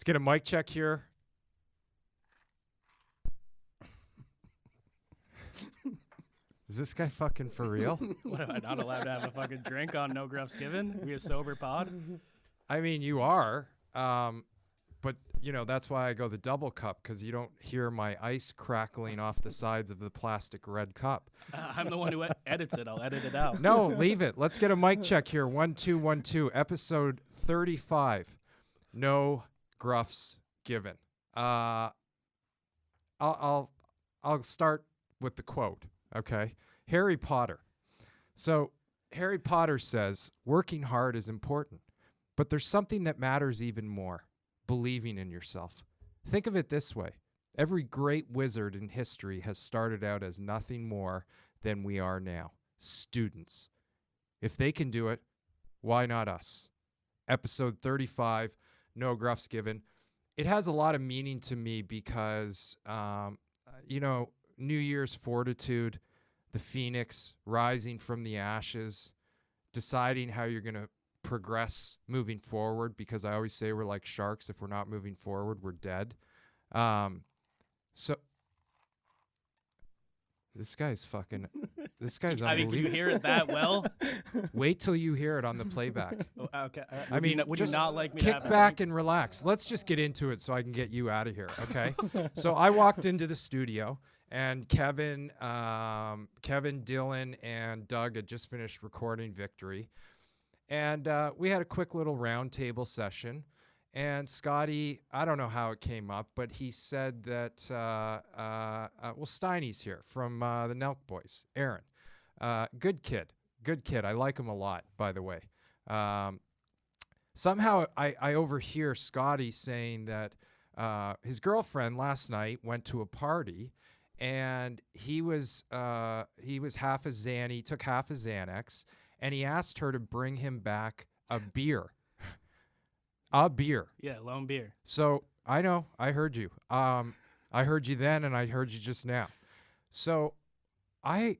Let's get a mic check here. Is this guy fucking for real? What, am I not allowed to have a fucking drink on No Gruffs Given? We a sober pod? I mean, you are. But, you know, that's why I go the double cup, because you don't hear my ice crackling off the sides of the plastic red cup. I'm the one who edits it. I'll edit it out. No, leave it. Let's get a mic check here. 1 2 1 2, episode 35. No Gruffs Given. I'll start with the quote. Okay. Harry Potter. So Harry Potter says, working hard is important, but there's something that matters even more: believing in yourself. Think of it this way. Every great wizard in history has started out as nothing more than we are now, students. If they can do it, why not us? Episode 35, No Gruffs Given. It has a lot of meaning to me because, New Year's fortitude, the phoenix rising from the ashes, deciding how you're going to progress moving forward, because I always say we're like sharks. If we're not moving forward, we're dead. So this guy's unbelievable. I mean, can you hear it that well? Wait till you hear it on the playback. Oh, okay. Would just you not like me to kick have a back drink? and relax. Let's just get into it so I can get you out of here, okay? So I walked into the studio, and Kevin, Dylan, and Doug had just finished recording Victory. And we had a quick little round table session. And Scotty, I don't know how it came up, but he said that, Steiny's here from the Nelk Boys, Aaron. Good kid. I like him a lot, by the way. Somehow I overhear Scotty saying that his girlfriend last night went to a party, and he was half a Xanny, took half a Xanax, and he asked her to bring him back a beer. A beer. Yeah, lone beer. So I know, I heard you. I heard you then, and I heard you just now. So I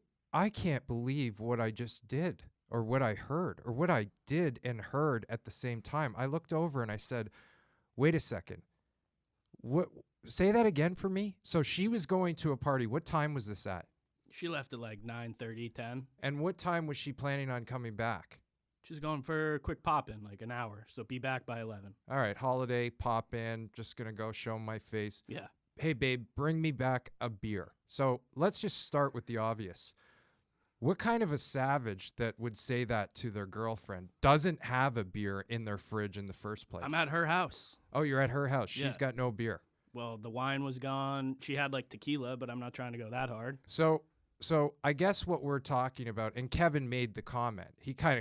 can't believe what I just did, or what I heard, or what I did and heard at the same time. I looked over and I said, wait a second. What? Say that again for me. So she was going to a party. What time was this at? She left at like 9:30, 10. And what time was she planning on coming back? She's going for a quick pop-in, like an hour. So be back by 11. All right, holiday, pop in, just going to go show my face. Yeah. Hey, babe, bring me back a beer. So let's just start with the obvious. What kind of a savage that would say that to their girlfriend doesn't have a beer in their fridge in the first place? I'm at her house. Oh, you're at her house. Yeah. She's got no beer. Well, the wine was gone. She had like tequila, but I'm not trying to go that hard. So I guess what we're talking about, and Kevin made the comment.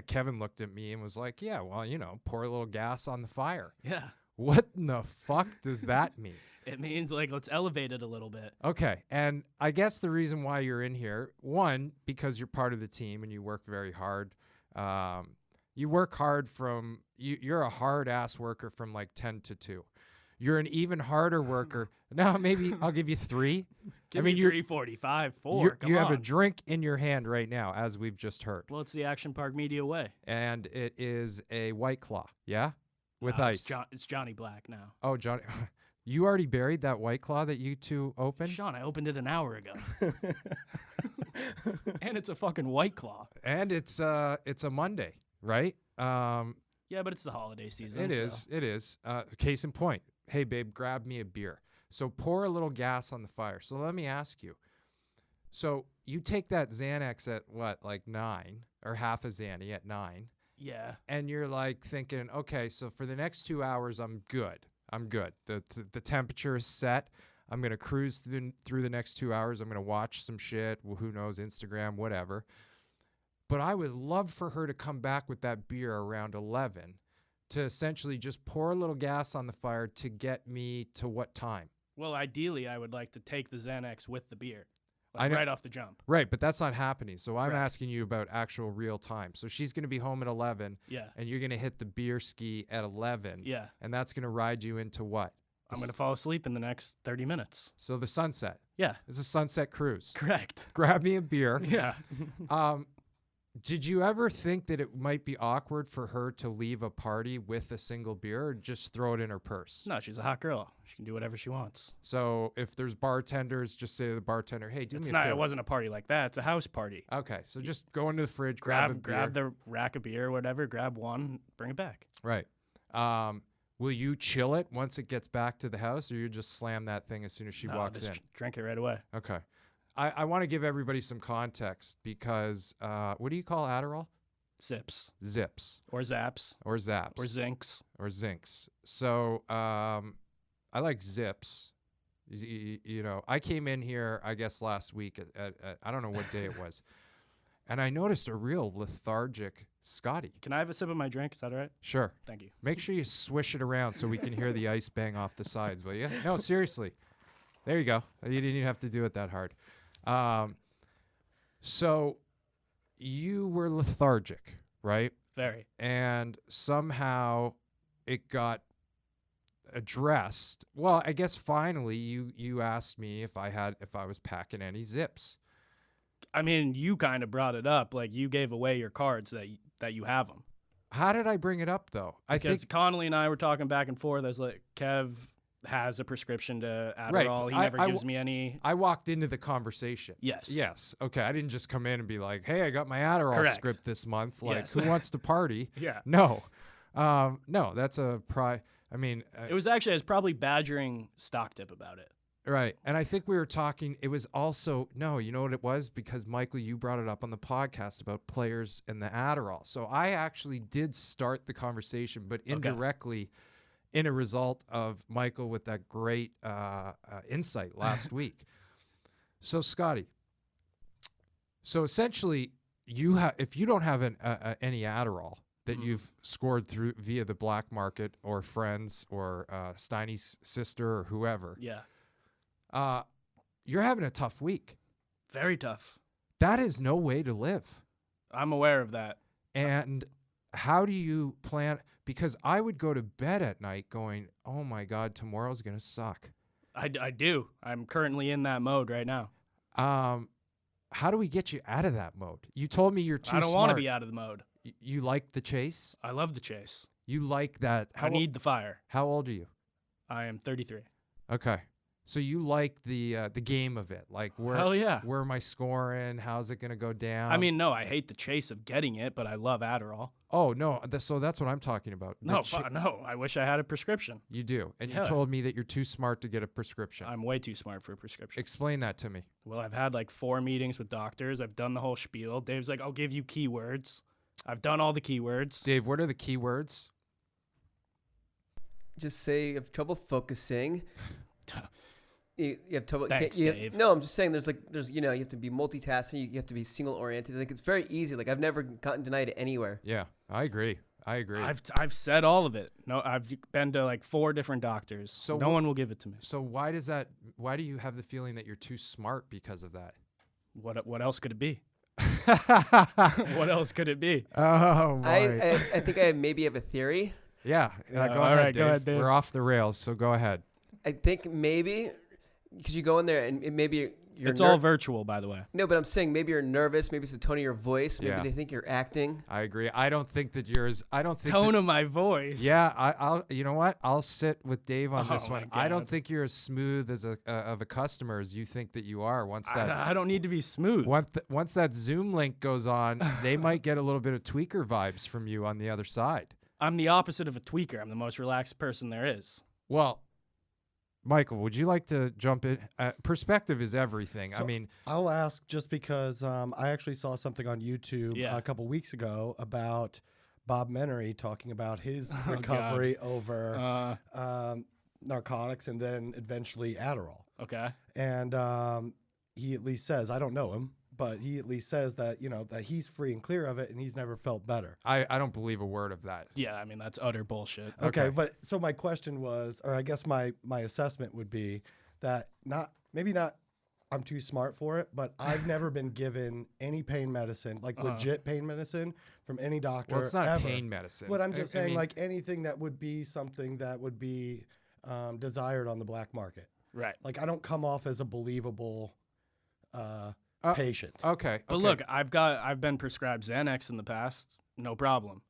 Kevin looked at me and was like, yeah, well, pour a little gas on the fire. Yeah. What in the fuck does that mean? It means like let's elevate it a little bit. Okay, and I guess the reason why you're in here, one, because you're part of the team and you work very hard. You work hard you're a hard-ass worker from like 10 to 2. You're an even harder worker. Now, maybe I'll give you 3. Give me 3:45, 4. You have a drink in your hand right now, as we've just heard. Well, it's the Action Park Media way. And it is a White Claw, yeah? With No, ice. It's Johnny Black now. Oh, Johnny. You already buried that White Claw that you two opened? Sean, I opened it an hour ago. And it's a fucking White Claw. And it's a Monday, right? Yeah, but it's the holiday season. It is. Case in point. Hey, babe, grab me a beer. So pour a little gas on the fire. So let me ask you. So you take that Xanax at what, like 9, or half a Xanny at 9? Yeah. And you're like thinking, okay, so for the next 2 hours, I'm good. The temperature is set. I'm going to cruise through the next 2 hours. I'm going to watch some shit. Well, who knows, Instagram, whatever. But I would love for her to come back with that beer around 11 to essentially just pour a little gas on the fire to get me to what time? Well, ideally, I would like to take the Xanax with the beer, I know, right off the jump. Right, but that's not happening. So I'm Correct. asking you about actual real time. So she's going to be home at 11, Yeah. and you're going to hit the beer ski at 11, Yeah. and that's going to ride you into what? I'm going to fall asleep in the next 30 minutes. So the sunset. Yeah. It's a sunset cruise. Correct. Grab me a beer. Yeah. Did you ever think that it might be awkward for her to leave a party with a single beer or just throw it in her purse? No, she's a hot girl. She can do whatever she wants. So if there's bartenders, just say to the bartender, hey, do me a favor. It wasn't a party like that. It's a house party. Okay, so just go into the fridge, Grab grab the rack of beer or whatever, grab one, bring it back. Right. Will you chill it once it gets back to the house, or you just slam that thing as soon as she walks in? Drink it right away. Okay. I want to give everybody some context because what do you call Adderall? Zips. Zips. Or Zaps. Or Zaps. Or Zincs. Or Zincs. So I like Zips. You know, I came in here, I guess, last week at I don't know what day it was, and I noticed a real lethargic Scotty. Can I have a sip of my drink? Is that all right? Sure. Thank you. Make sure you swish it around so we can hear the ice bang off the sides, will you? No, seriously. There you go. You didn't even have to do it that hard. So you were lethargic, right? Very. And somehow it got addressed. Well, I guess finally you asked me if I was packing any zips. I mean, you kind of brought it up. Like, you gave away your cards that you have them. How did I bring it up, though? Because Connolly and I were talking back and forth. I was like, Kev has a prescription to Adderall. Right. He never gives me any. I walked into the conversation. Yes. Okay. I didn't just come in and be like, hey, I got my Adderall script this month. Like, Yes. who wants to party? Yeah. No. No, that's a I mean. It was probably badgering Stock Tip about it. Right. And I think we were talking, it was also, no, you know what it was? Because, Michael, you brought it up on the podcast about players and the Adderall. So I actually did start the conversation, but indirectly in a result of Michael with that great insight last week. So, Scotty, so essentially, if you don't have any Adderall that you've scored through via the black market or friends or Steiny's sister or whoever, you're having a tough week. Very tough. That is no way to live. I'm aware of that. And how do you plan? Because I would go to bed at night going, oh my God, tomorrow's going to suck. I do. I'm currently in that mode right now. How do we get you out of that mode? You told me you're too smart. I don't want to be out of the mode. You like the chase? I love the chase. You like that? I need the fire. How old are you? I am 33. Okay. So you like the game of it, like Hell yeah. Where am I scoring? How's it gonna go down? I mean, no, I hate the chase of getting it, but I love Adderall. Oh no, so that's what I'm talking about. No, I wish I had a prescription. You do, and you told me that you're too smart to get a prescription. I'm way too smart for a prescription. Explain that to me. Well, I've had like 4 meetings with doctors. I've done the whole spiel. Dave's like, I'll give you keywords. I've done all the keywords. Dave, what are the keywords? Just say you have trouble focusing. You have trouble. Thanks, Dave. No, I'm just saying there's you have to be multitasking. You have to be single oriented. Like, it's very easy. Like, I've never gotten denied anywhere. Yeah, I agree. I've said all of it. No, I've been to like 4 different doctors. So no one will give it to me. So why do you have the feeling that you're too smart because of that? What else could it be? What else could it be? Oh, boy. I think I maybe have a theory. Yeah. Go ahead, right, Dave. go ahead, Dave. We're off the rails, so go ahead. I think maybe because you go in there and maybe you're all virtual, by the way. No, but I'm saying maybe you're nervous. Maybe it's the tone of your voice. Maybe Yeah. they think you're acting. I agree. I don't think that yours. I don't think Tone of my voice. Yeah, I'll. You know what? I'll sit with Dave on this Oh, one. my I don't God. think you're as smooth as of a customer as you think that you are. I don't need to be smooth. Once that Zoom link goes on, they might get a little bit of tweaker vibes from you on the other side. I'm the opposite of a tweaker. I'm the most relaxed person there is. Well, Michael, would you like to jump in? Perspective is everything. So I mean, I'll ask just because I actually saw something on YouTube Yeah. a couple weeks ago about Bob Menery talking about his Oh, recovery over narcotics and then eventually Adderall. Okay. And he at least says, I don't know him, but he at least says that, that he's free and clear of it and he's never felt better. I don't believe a word of that. Yeah, I mean, that's utter bullshit. Okay. But so my question was, or I guess my assessment would be that maybe not I'm too smart for it, but I've never been given any pain medicine, like legit pain medicine from any doctor. Well, it's not ever. a pain medicine. But I'm just saying, mean, like anything that would be something that would be desired on the black market. Right. Like I don't come off as a believable patient. Okay. But look, I've been prescribed Xanax in the past, no problem.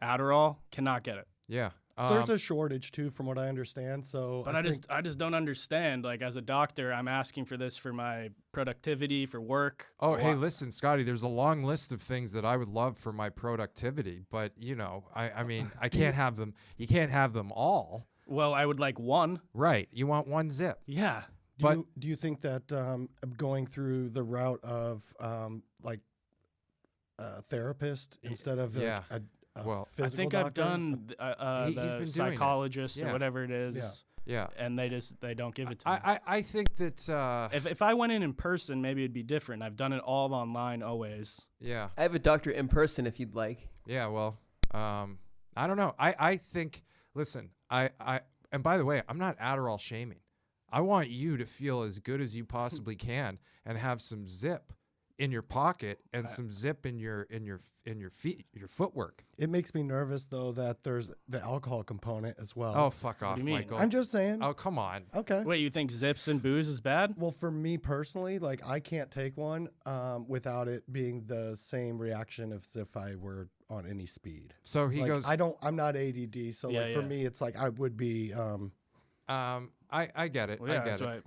Adderall, cannot get it. Yeah. There's a shortage too, from what I understand. So, But I just don't understand. Like, as a doctor, I'm asking for this for my productivity, for work. Oh, hey, listen, Scotty, there's a long list of things that I would love for my productivity, but I mean, I can't have them. You can't have them all. Well, I would like one. Right. You want one zip. Yeah. But do you think that going through the route of like a therapist instead of Yeah. a Well, I physical think doctor? I've done He's been doing the it. psychologist Yeah. or whatever it is, yeah. and they don't give it to me. I think that If I went in person, maybe it'd be different. I've done it all online always. yeah. I have a doctor in person if you'd like. Yeah, well, I don't know. I think, listen, and by the way, I'm not Adderall shaming. I want you to feel as good as you possibly can and have some zip in your pocket and some zip in your feet, your footwork. It makes me nervous though that there's the alcohol component as well. Oh, fuck off, do you mean? Michael. I'm just saying. Oh, come on. Okay. Wait, you think zips and booze is bad? Well, for me personally, like I can't take one without it being the same reaction as if I were on any speed. So he Like, goes, I'm not ADD, so Yeah, like for yeah. me, it's like I would be. I get it. Well, yeah, I get that's it. right.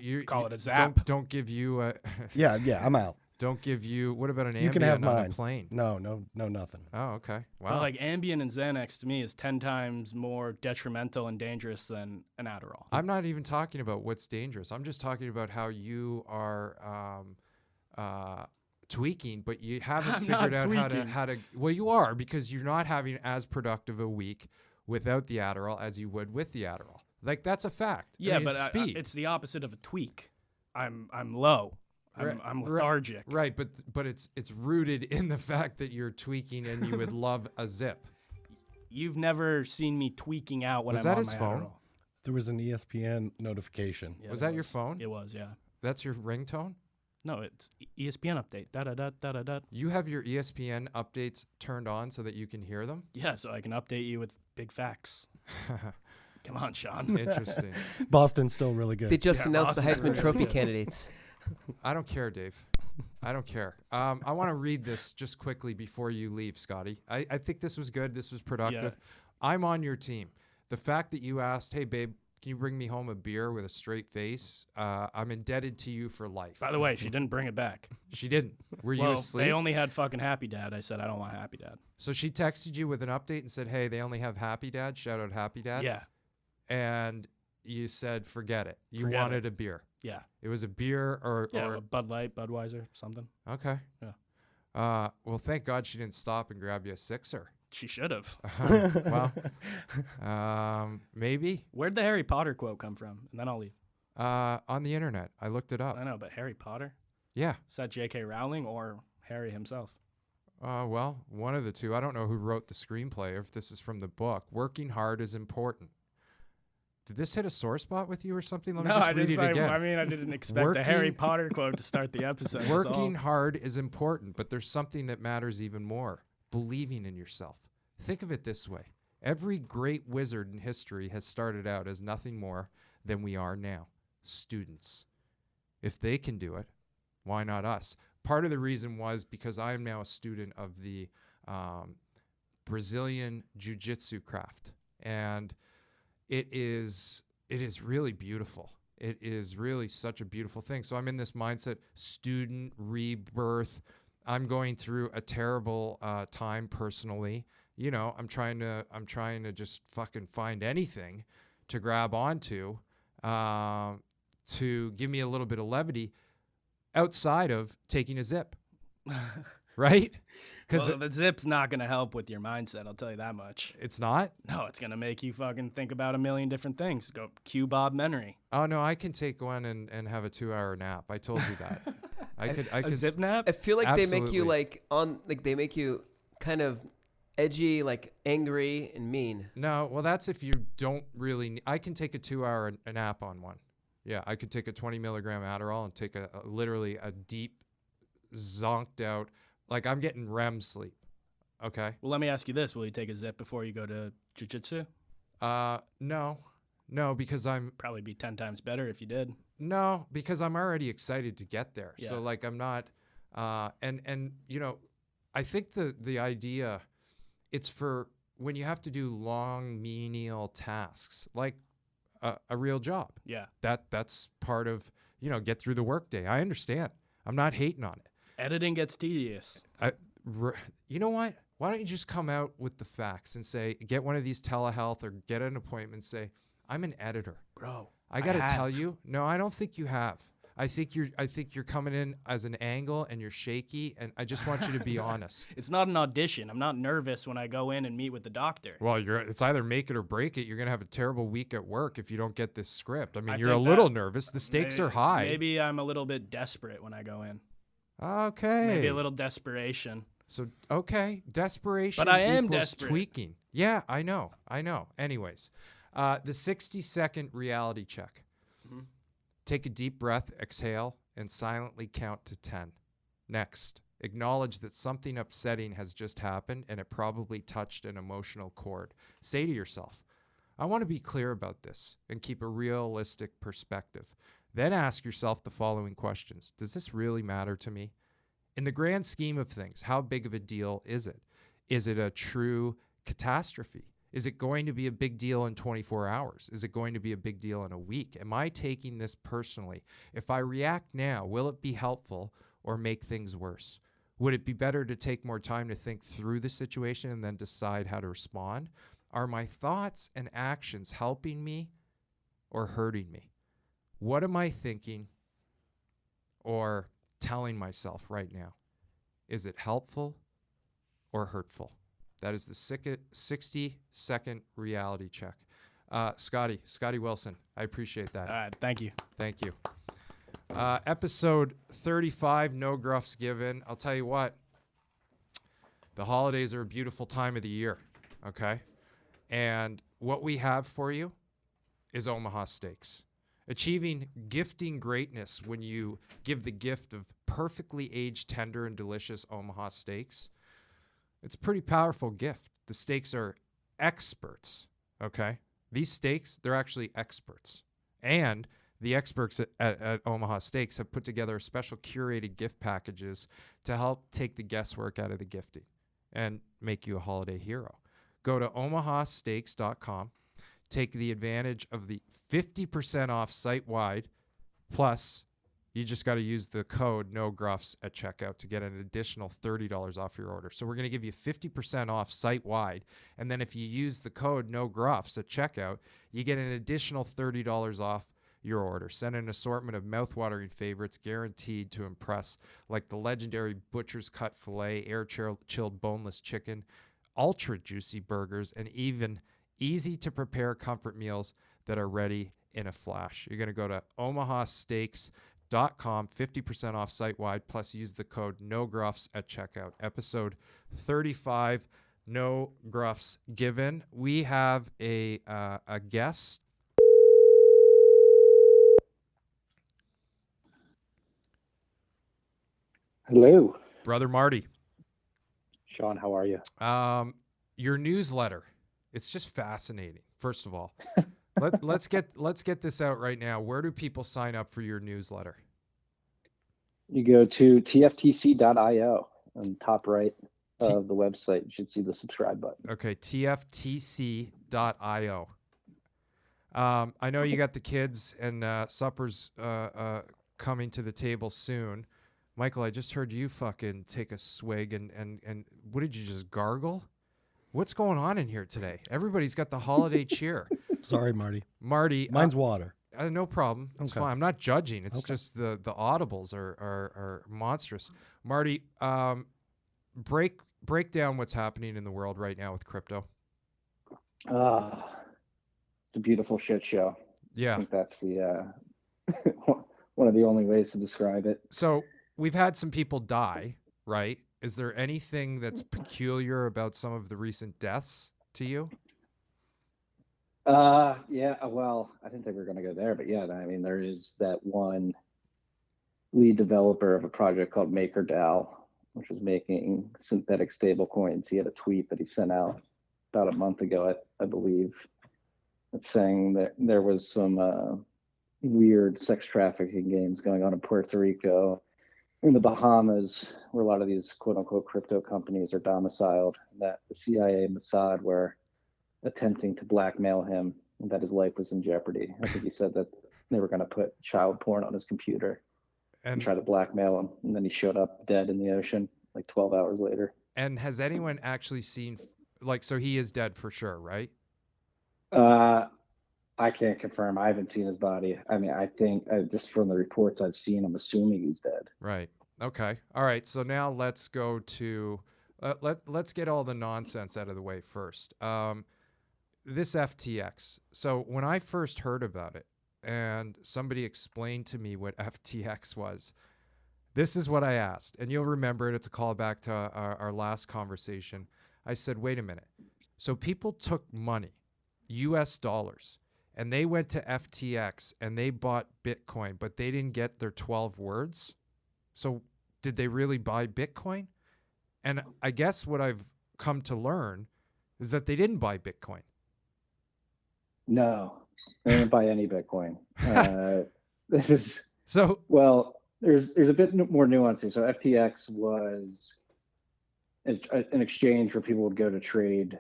You Call it a zap. Don't give you a. Yeah, I'm out. Don't give you. What about an Ambien You can have on mine. a plane? No, nothing. Oh, okay. Wow. Well, like Ambien and Xanax to me is 10 times more detrimental and dangerous than an Adderall. I'm not even talking about what's dangerous. I'm just talking about how you are tweaking, but you haven't I'm figured not out how to. Well, you are, because you're not having as productive a week without the Adderall as you would with the Adderall. Like, that's a fact. Yeah, I mean, but it's speed. it's the opposite of a tweak. I'm low. I'm lethargic. Right, but it's rooted in the fact that you're tweaking and you would love a zip. You've never seen me tweaking out when Was I'm that on his my phone? Adderall. There was an ESPN notification. Yeah, Was it that your phone? It was, yeah. That's your ringtone? No, it's ESPN update. Da da da da da da. You have your ESPN updates turned on so that you can hear them? Yeah, so I can update you with big facts. Come on, Sean. Interesting. Boston's still really good. They just Yeah, announced the Boston's Heisman really Trophy good. candidates. I don't care, Dave. I don't care. I want to read this just quickly before you leave, Scotty. I think this was good. This was productive. I'm on your team. The fact that you asked, hey, babe, can you bring me home a beer with a straight face? I'm indebted to you for life. By the way, she didn't bring it back. She didn't. Were you Well, asleep? they only had fucking Happy Dad. I said, I don't want Happy Dad. So she texted you with an update and said, hey, they only have Happy Dad. Shout out Happy Dad. Yeah, And you said, forget it. You Forget wanted a beer. yeah. It was a beer or A Bud Light, Budweiser, something. okay. Yeah. Well, thank God she didn't stop and grab you a sixer. She should have. Well, maybe Where'd the Harry Potter quote come from? And then I'll leave. on the internet. I looked it up. I know, but Harry Potter? Yeah. Is that J.K. Rowling or Harry himself? Well, one of the two. I don't know who wrote the screenplay, or if this is from the book. Working hard is important. Did this hit a sore spot with you or something? Let me just read it again. I didn't expect the Harry Working- Potter quote to start the episode. that's all. Working hard is important, but there's something that matters even more. Believing in yourself. Think of it this way. Every great wizard in history has started out as nothing more than we are now. Students. If they can do it, why not us? Part of the reason was because I am now a student of the Brazilian jiu-jitsu craft. And it is really beautiful. It is really such a beautiful thing. So I'm in this mindset, student rebirth. I'm going through a terrible time personally. You know, I'm trying to just fucking find anything to grab onto to give me a little bit of levity outside of taking a zip. Right? Because Well, the zip's not going to help with your mindset, I'll tell you that much. it's not. No, it's going to make you fucking think about a million different things. Go cue Bob Menery. Oh no, I can take one and have a 2-hour nap. I told you that. I could A zip nap? I feel like they make you Absolutely. they make you kind of edgy, like angry and mean. No, well that's if you don't really. I can take a 2-hour nap on one. Yeah, I could take a 20 milligram Adderall and take literally a deep, zonked out. Like I'm getting REM sleep. Okay. Well, let me ask you this. Will you take a zip before you go to jiu-jitsu? No, No, because I'm Probably be 10 times better if you did. no, because I'm already excited to get there. Yeah. So like I'm not and you know, I think the idea it's for when you have to do long menial tasks like a real job. Yeah. That's part of, you know, get through the workday. I understand. I'm not hating on it. Editing gets tedious. You know what? Why don't you just come out with the facts and say, get one of these telehealth or get an appointment and say, I'm an editor. Bro, I got to tell have. you. No, I don't think you have. I think you're coming in as an angle and you're shaky, and I just want you to be honest. It's not an audition. I'm not nervous when I go in and meet with the doctor. Well, it's either make it or break it. You're going to have a terrible week at work if you don't get this script. I mean, I you're a think little that nervous. The stakes are Maybe- high. Maybe I'm a little bit desperate when I go in. Okay. Maybe a little desperation. So, okay, desperation But I am equals desperate. tweaking. Yeah, I know. Anyways, the 60-second reality check. Mhm. Take a deep breath, exhale, and silently count to 10. Next, acknowledge that something upsetting has just happened and it probably touched an emotional chord. Say to yourself, I want to be clear about this and keep a realistic perspective. Then ask yourself the following questions. Does this really matter to me? In the grand scheme of things, how big of a deal is it? Is it a true catastrophe? Is it going to be a big deal in 24 hours? Is it going to be a big deal in a week? Am I taking this personally? If I react now, will it be helpful or make things worse? Would it be better to take more time to think through the situation and then decide how to respond? Are my thoughts and actions helping me or hurting me? What am I thinking or telling myself right now? Is it helpful or hurtful? That is the 60-second reality check. Scotty Wilson, I appreciate that. All right. Thank you. Thank you. Episode 35, no gruffs given. I'll tell you what, the holidays are a beautiful time of the year, okay? And what we have for you is Omaha Steaks. Achieving gifting greatness when you give the gift of perfectly aged, tender, and delicious Omaha Steaks. It's a pretty powerful gift. The steaks are experts, okay? These steaks, they're actually experts. And the experts at Omaha Steaks have put together special curated gift packages to help take the guesswork out of the gifting and make you a holiday hero. Go to omahasteaks.com. Take the advantage of the 50% off site-wide, plus you just got to use the code NOGRUFFS at checkout to get an additional $30 off your order. So we're going to give you 50% off site-wide, and then if you use the code NOGRUFFS at checkout, you get an additional $30 off your order. Send an assortment of mouth-watering favorites guaranteed to impress, like the legendary Butcher's Cut Filet, air-chilled boneless chicken, ultra-juicy burgers, and even easy-to-prepare comfort meals that are ready in a flash. You're going to go to omahasteaks.com, 50% off site-wide, plus use the code NOGRUFFS at checkout. Episode 35, no gruffs given. We have a guest. Hello. Brother Marty. Sean, how are you? Your newsletter. It's just fascinating. First of all, let's get this out right now. Where do people sign up for your newsletter? You go to tftc.io on the top right of the website. You should see the subscribe button. Okay, tftc.io. I know you got the kids and supper's coming to the table soon. Michael, I just heard you fucking take a swig and what did you just gargle? What's going on in here today? Everybody's got the holiday cheer. Sorry, Marty. Marty. Mine's water. No problem. It's Okay. fine. I'm not judging. It's Okay. just the audibles are monstrous. Marty, break down what's happening in the world right now with crypto. It's a beautiful shit show. I Yeah. think that's the one of the only ways to describe it. So we've had some people die, right? Is there anything that's peculiar about some of the recent deaths to you? Yeah, well, I didn't think we were going to go there, but yeah, I mean, there is that one lead developer of a project called MakerDAO, which was making synthetic stable coins. He had a tweet that he sent out about a month ago, I believe, It's saying that there was some weird sex trafficking games going on in Puerto Rico, in the Bahamas, where a lot of these quote unquote crypto companies are domiciled, that the CIA and Mossad were attempting to blackmail him and that his life was in jeopardy. I think he said that they were going to put child porn on his computer and And try to blackmail him. And then he showed up dead in the ocean like 12 hours later. and has anyone actually seen, like, so he is dead for sure, right? I can't confirm. I haven't seen his body. I mean, I think just from the reports I've seen, I'm assuming he's dead. Right. Okay. All right. So now let's go to let's get all the nonsense out of the way first. This FTX. So when I first heard about it and somebody explained to me what FTX was, this is what I asked. And you'll remember it. It's a callback to our last conversation. I said, wait a minute. So people took money, US dollars, and they went to FTX and they bought Bitcoin, but they didn't get their 12 words. So did they really buy Bitcoin? And I guess what I've come to learn is that they didn't buy Bitcoin. No, they didn't buy any Bitcoin. This is So well. There's a bit more nuance here. So FTX was an exchange where people would go to trade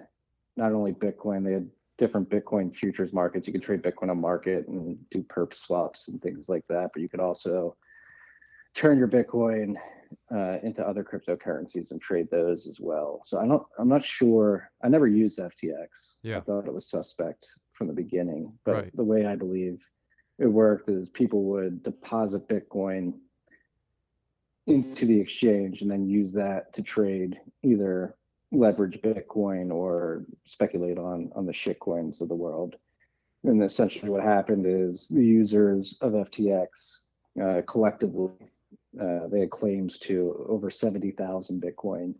not only Bitcoin. They had different Bitcoin futures markets. You could trade Bitcoin on market and do perp swaps and things like that. But you could also turn your Bitcoin into other cryptocurrencies and trade those as well. So I'm not sure. I never used FTX. Yeah. I thought it was suspect from the beginning. But Right. the way I believe it worked is people would deposit Bitcoin into the exchange and then use that to trade either leverage Bitcoin or speculate on the shitcoins of the world. And essentially what happened is the users of FTX collectively, they had claims to over 70,000 Bitcoin.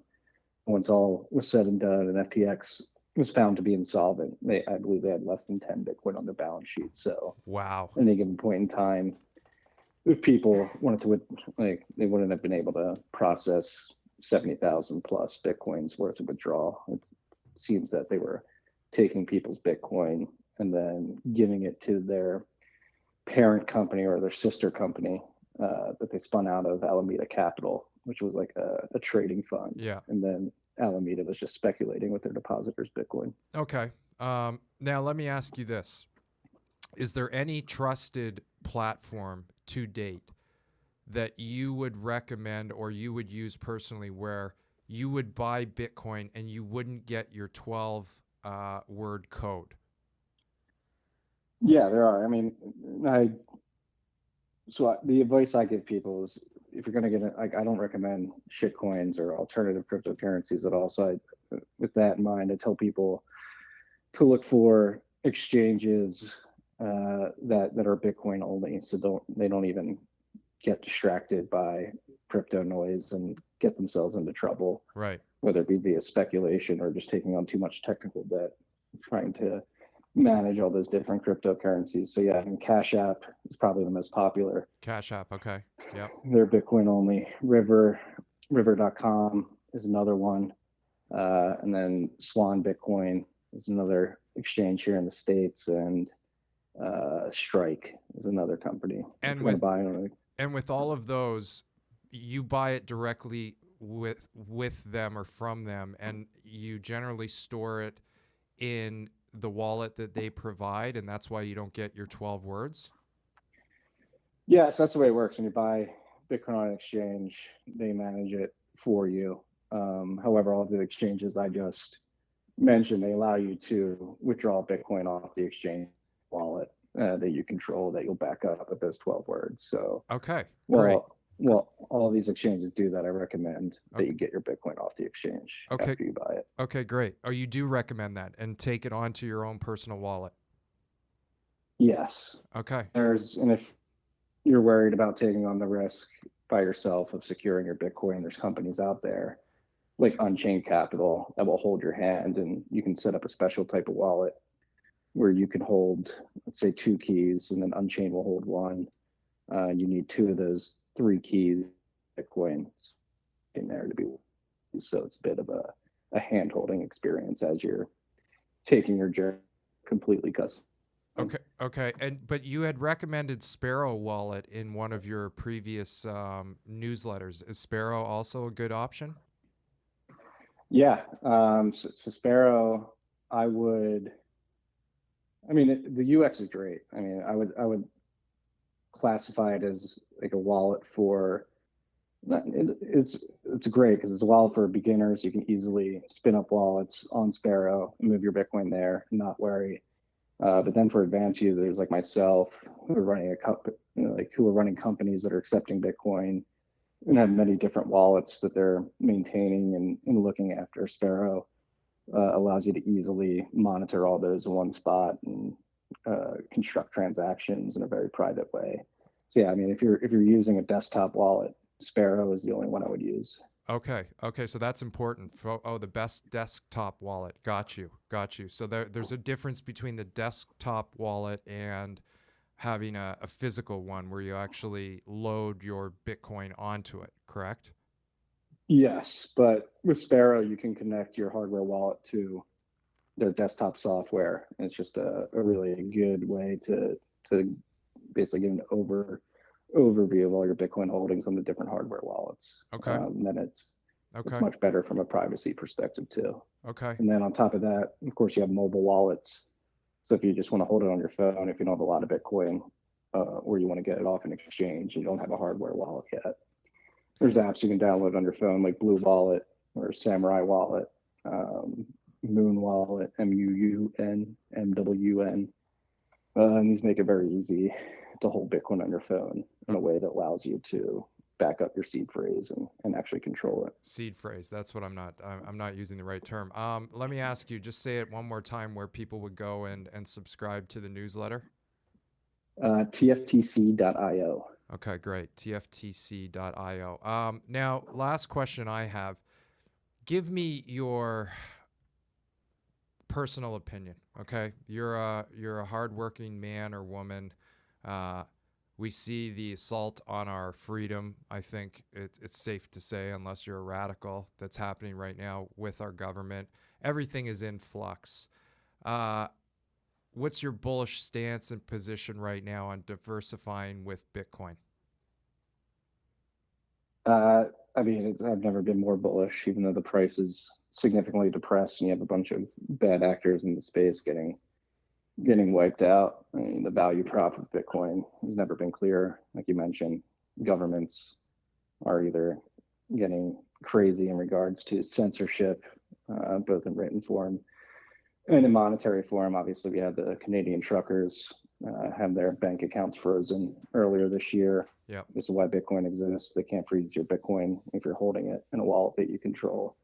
Once all was said and done and FTX was found to be insolvent, I believe they had less than 10 Bitcoin on their balance sheet. So wow. at any given point in time, if people wanted to, like, they wouldn't have been able to process 70,000 plus Bitcoins worth of withdrawal. It seems that they were taking people's Bitcoin and then giving it to their parent company or their sister company that they spun out of Alameda Capital, which was like a trading fund. Yeah. And then Alameda was just speculating with their depositors' Bitcoin. Okay. Now let me ask you this. Is there any trusted platform to date that you would recommend or you would use personally where you would buy Bitcoin and you wouldn't get your 12 word code? Yeah, there are. I mean, the advice I give people is if you're going to get it, like, I don't recommend shit coins or alternative cryptocurrencies at all. So with that in mind, I tell people to look for exchanges that are Bitcoin only. So they don't even get distracted by crypto noise and get themselves into trouble, Right. whether it be via speculation or just taking on too much technical debt, trying to manage all those different cryptocurrencies. So yeah, I mean, Cash App is probably the most popular. Cash App. Okay. Yep. They're Bitcoin only. River.com is another one. And then Swan Bitcoin is another exchange here in the States. And Strike is another company. And with all of those, you buy it directly with them or from them, and you generally store it in the wallet that they provide, and that's why you don't get your 12 words? Yeah, so that's the way it works. When you buy Bitcoin on an exchange, they manage it for you. However, all the exchanges I just mentioned, they allow you to withdraw Bitcoin off the exchange wallet that you control, that you'll back up with those 12 words. So, okay, great. Well, all these exchanges do that. I recommend that you get your Bitcoin off the exchange after you buy it. Okay, great. Oh, you do recommend that and take it onto your own personal wallet? Yes. Okay. And if you're worried about taking on the risk by yourself of securing your Bitcoin, there's companies out there like Unchained Capital that will hold your hand, and you can set up a special type of wallet where you can hold, let's say, 2 keys, and then Unchained will hold 1. You need 2 of those 3 keys Bitcoins in there to be, so it's a bit of a hand-holding experience as you're taking your journey completely custom. Okay. But you had recommended Sparrow Wallet in one of your previous newsletters. Is Sparrow also a good option? Yeah. So Sparrow, the UX is great. I mean, I would classify it as like a wallet for. It's great because it's a wallet for beginners. You can easily spin up wallets on Sparrow and move your Bitcoin there and not worry. But then for advanced users like myself, who are running who are running companies that are accepting Bitcoin and have many different wallets that they're maintaining and looking after, Sparrow allows you to easily monitor all those in one spot and construct transactions in a very private way. So yeah, I mean, if you're using a desktop wallet, Sparrow is the only one I would use. Okay. So that's important. The best desktop wallet. Got you. So there's a difference between the desktop wallet and having a physical one where you actually load your Bitcoin onto it, correct? Yes, but with Sparrow, you can connect your hardware wallet to their desktop software. And it's just a really good way to basically get an overview of all your Bitcoin holdings on the different hardware wallets. Okay. Then it's much better from a privacy perspective too. Okay. And then on top of that, of course, you have mobile wallets. So if you just want to hold it on your phone, if you don't have a lot of Bitcoin, or you want to get it off an exchange, you don't have a hardware wallet yet, there's apps you can download on your phone like Blue Wallet or Samurai Wallet, Moon Wallet, MUUN, MWN. And these make it very easy to hold Bitcoin on your phone in a way that allows you to back up your seed phrase and actually control it. Seed phrase. That's what I'm not using the right term. Let me ask you, just say it one more time where people would go and subscribe to the newsletter. TFTC.io. Okay, great. TFTC.io. Now, last question I have. Give me your personal opinion. Okay, you're a hardworking man or woman. We see the assault on our freedom. I think it's safe to say, unless you're a radical, that's happening right now with our government. Everything is in flux. What's your bullish stance and position right now on diversifying with Bitcoin? I've never been more bullish, even though the price is significantly depressed and you have a bunch of bad actors in the space getting wiped out. I mean, the value prop of Bitcoin has never been clearer. Like you mentioned, governments are either getting crazy in regards to censorship, both in written form and in monetary form. Obviously, we had the Canadian truckers have their bank accounts frozen earlier this year. Yeah, this is why Bitcoin exists. They can't freeze your Bitcoin if you're holding it in a wallet that you control.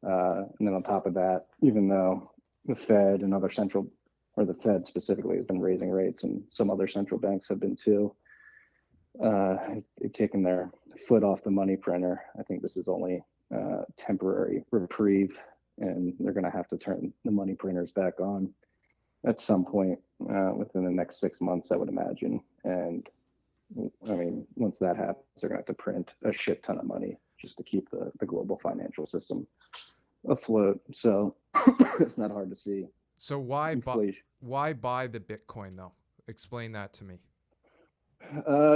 And then on top of that, even though the Fed and other the Fed specifically has been raising rates, and some other central banks have been too, they've taken their foot off the money printer. I think this is only temporary reprieve, and they're going to have to turn the money printers back on at some point within the next 6 months, I would imagine. And I mean, once that happens, they're going to have to print a shit ton of money just to keep the global financial system afloat. So it's not hard to see. So why buy the Bitcoin though? Explain that to me.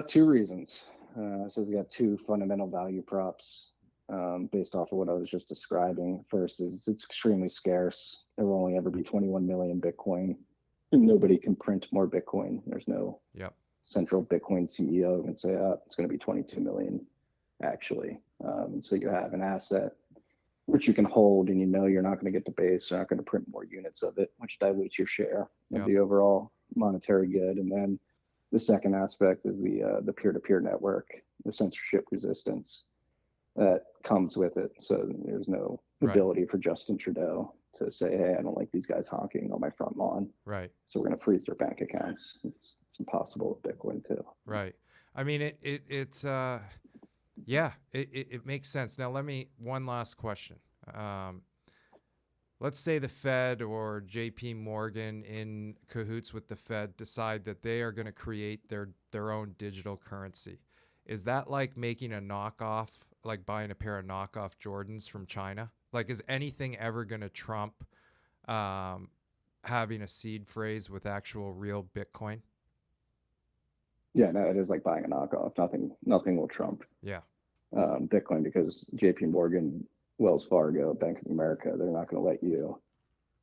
Two reasons. So it's got two fundamental value props based off of what I was just describing. First is it's extremely scarce. There will only ever be 21 million Bitcoin. Nobody can print more Bitcoin. There's no central Bitcoin CEO who can say, it's going to be 22 million actually. So you have an asset which you can hold, and you're not going to get debased. You're not going to print more units of it, which dilutes your share of the overall monetary good. And then the second aspect is the peer-to-peer network, the censorship resistance that comes with it. So there's no ability for Justin Trudeau to say, hey, I don't like these guys honking on my front lawn. Right. So we're going to freeze their bank accounts. It's impossible with Bitcoin too. Right. I mean, it makes sense. Now, one last question. Let's say the Fed or JP Morgan in cahoots with the Fed decide that they are going to create their own digital currency. Is that like making a knockoff, like buying a pair of knockoff Jordans from China? Like, is anything ever going to trump having a seed phrase with actual real Bitcoin? Yeah, no, it is like buying a knockoff. Nothing will trump Yeah. Bitcoin, because JP Morgan, Wells Fargo, Bank of America, they're not going to let you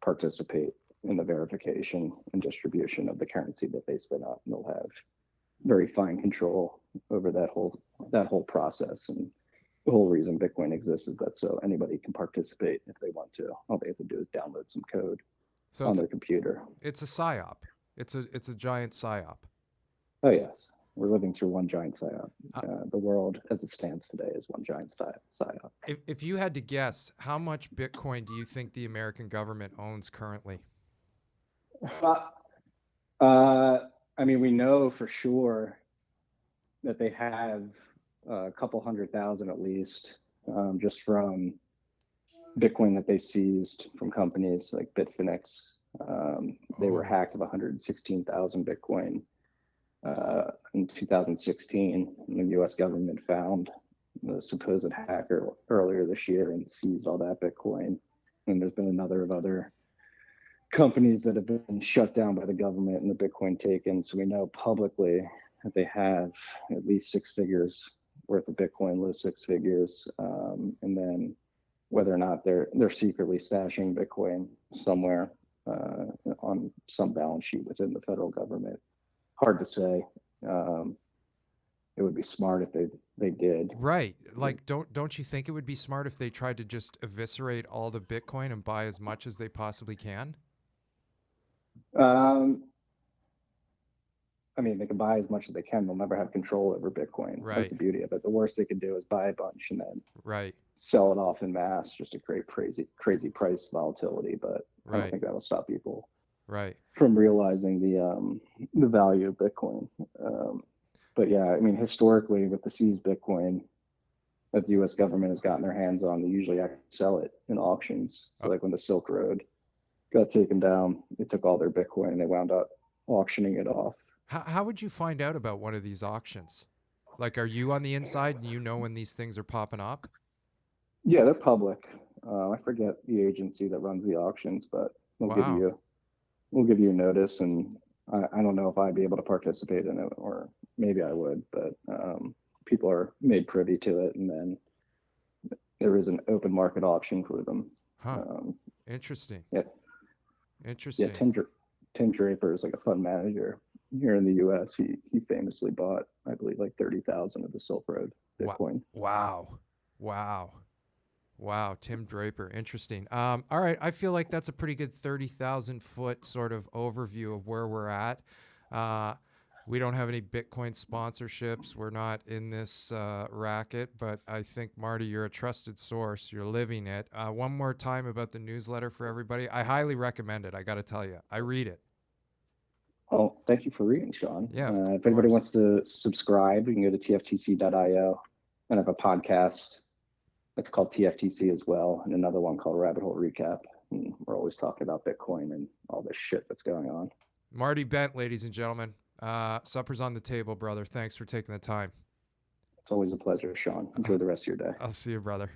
participate in the verification and distribution of the currency that they spin up. And they'll have very fine control over that whole process. And the whole reason Bitcoin exists is that so anybody can participate if they want to. All they have to do is download some code So on their computer. it's a psyop. It's a giant psyop. Oh yes, we're living through one giant psyop. The world as it stands today is one giant psyop. If you had to guess, how much Bitcoin do you think the American government owns currently? I mean, we know for sure that they have a couple 100,000 at least, just from Bitcoin that they seized from companies like Bitfinex. They were hacked of 116,000 Bitcoin in 2016. And the U.S. government found the supposed hacker earlier this year and seized all that Bitcoin. And there's been another of other companies that have been shut down by the government and the Bitcoin taken. So we know publicly that they have at least 6 figures worth of Bitcoin, low 6 figures. And then whether or not they're secretly stashing Bitcoin somewhere on some balance sheet within the federal government, hard to say. It would be smart if they did. Right. Like, don't you think it would be smart if they tried to just eviscerate all the Bitcoin and buy as much as they possibly can? I mean, they can buy as much as they can. They'll never have control over Bitcoin. Right. That's the beauty of it. The worst they could do is buy a bunch and then Right. sell it off in mass just to create crazy price volatility. But I Right. don't think that'll stop people Right. from realizing the value of Bitcoin. But yeah, I mean, historically, with the seized Bitcoin that the U.S. government has gotten their hands on, they usually actually sell it in auctions. So like when the Silk Road got taken down, they took all their Bitcoin and they wound up auctioning it off. How would you find out about one of these auctions? Like, are you on the inside and you know when these things are popping up? Yeah, they're public. I forget the agency that runs the auctions, but we'll give you a notice, and I don't know if I'd be able to participate in it, or maybe I would, but people are made privy to it, and then there is an open market auction for them. Huh. Interesting. Yeah. Interesting. Yeah, Tim Draper is like a fund manager here in the U.S. He famously bought, I believe, like 30,000 of the Silk Road Bitcoin. Wow, Tim Draper. Interesting. All right, I feel like that's a pretty good 30,000 foot sort of overview of where we're at. We don't have any Bitcoin sponsorships. We're not in this racket, but I think, Marty, you're a trusted source. You're living it. One more time about the newsletter for everybody. I highly recommend it. I got to tell you, I read it. Oh, thank you for reading, Sean. Yeah, if anybody wants to subscribe, you can go to tftc.io. And I have a podcast that's called TFTC as well, and another one called Rabbit Hole Recap. And we're always talking about Bitcoin and all this shit that's going on. Marty Bent, ladies and gentlemen. Supper's on the table, brother. Thanks for taking the time. It's always a pleasure, Sean. Enjoy the rest of your day. I'll see you, brother.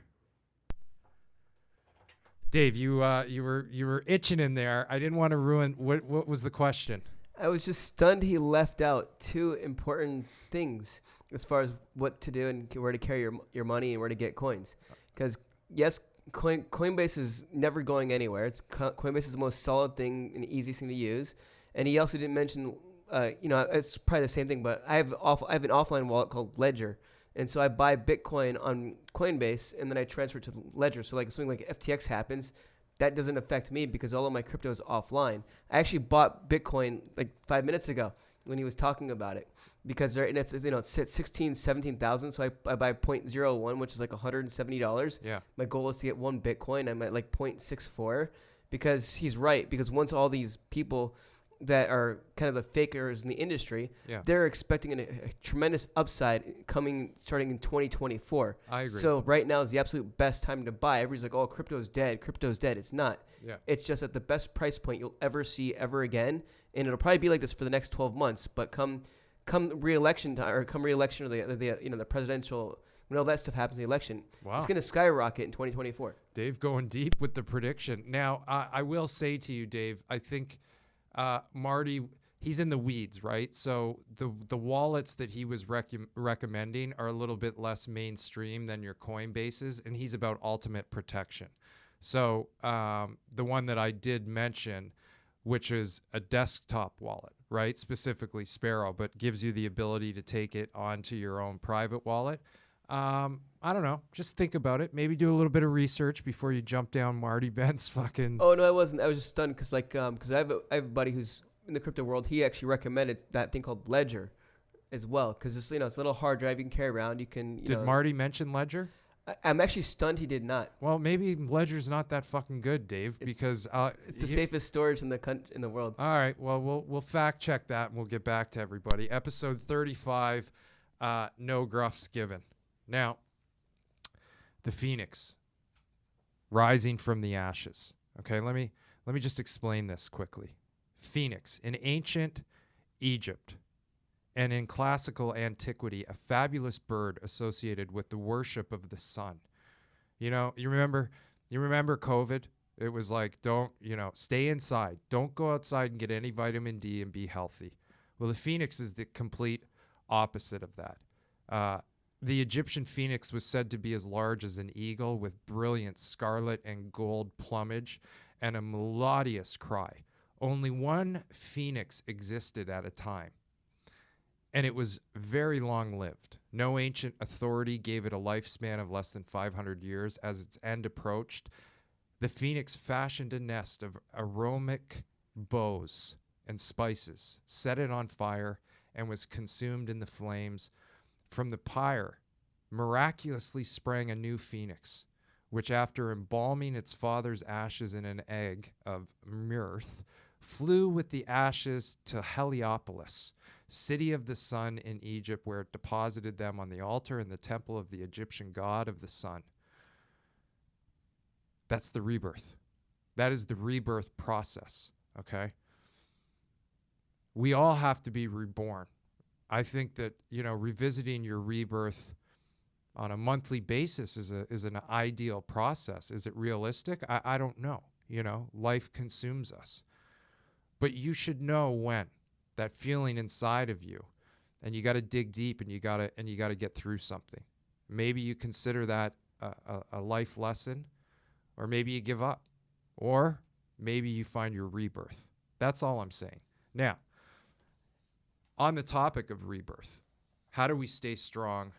Dave, you were itching in there. I didn't want to ruin. What was the question? I was just stunned he left out 2 important things as far as what to do and where to carry your money and where to get coins. Because yes, Coinbase is never going anywhere. Coinbase is the most solid thing and easiest thing to use. And he also didn't mention, it's probably the same thing, but I have an offline wallet called Ledger. And so I buy Bitcoin on Coinbase and then I transfer it to Ledger. So like something like FTX happens, that doesn't affect me because all of my crypto is offline. I actually bought Bitcoin like 5 minutes ago when he was talking about it because it's at 16, 17,000. So I buy 0.01, which is like $170. Yeah. My goal is to get 1 Bitcoin. I'm at like 0.64 because he's right. Because once all these people that are kind of the fakers in the industry, they're expecting a tremendous upside starting in 2024. I agree. So right now is the absolute best time to buy. Everybody's like, oh, crypto's dead. It's not. Yeah. It's just at the best price point you'll ever see ever again. And it'll probably be like this for the next 12 months. But come re-election time, or come re-election, or the presidential when all that stuff happens in the election. Wow. It's going to skyrocket in 2024. Dave going deep with the prediction. Now, I will say to you, Dave, I think Marty, he's in the weeds, right? So the wallets that he was recommending are a little bit less mainstream than your Coinbases, and he's about ultimate protection. So the one that I did mention, which is a desktop wallet, right? Specifically Sparrow, but gives you the ability to take it onto your own private wallet. I don't know. Just think about it. Maybe do a little bit of research before you jump down Marty Bent's fucking. Oh no, I wasn't. I was just stunned because I have a buddy who's in the crypto world. He actually recommended that thing called Ledger, as well, because it's it's a little hard drive you can carry around. You can. Did Marty mention Ledger? I'm actually stunned he did not. Well, maybe Ledger's not that fucking good, Dave, because It's the safest storage in the world. All right. Well, we'll fact check that and we'll get back to everybody. Episode 35, no gruffs given. Now, the Phoenix rising from the ashes. Okay, let me just explain this quickly. Phoenix in ancient Egypt and in classical antiquity, a fabulous bird associated with the worship of the sun. You remember COVID? It was like, don't, stay inside. Don't go outside and get any vitamin D and be healthy. Well, the Phoenix is the complete opposite of that. The Egyptian phoenix was said to be as large as an eagle with brilliant scarlet and gold plumage and a melodious cry. Only one phoenix existed at a time, and it was very long-lived. No ancient authority gave it a lifespan of less than 500 years. As its end approached, the phoenix fashioned a nest of aromatic boughs and spices, set it on fire, and was consumed in the flames. From the pyre, miraculously sprang a new phoenix, which after embalming its father's ashes in an egg of myrrh, flew with the ashes to Heliopolis, city of the sun in Egypt, where it deposited them on the altar in the temple of the Egyptian god of the sun. That's the rebirth. That is the rebirth process, okay? We all have to be reborn. I think that, revisiting your rebirth on a monthly basis is an ideal process. Is it realistic? I don't know. Life consumes us. But you should know when. That feeling inside of you. And you got to dig deep and you got to get through something. Maybe you consider that a life lesson, or maybe you give up, or maybe you find your rebirth. That's all I'm saying. Now, on the topic of rebirth, how do we stay strong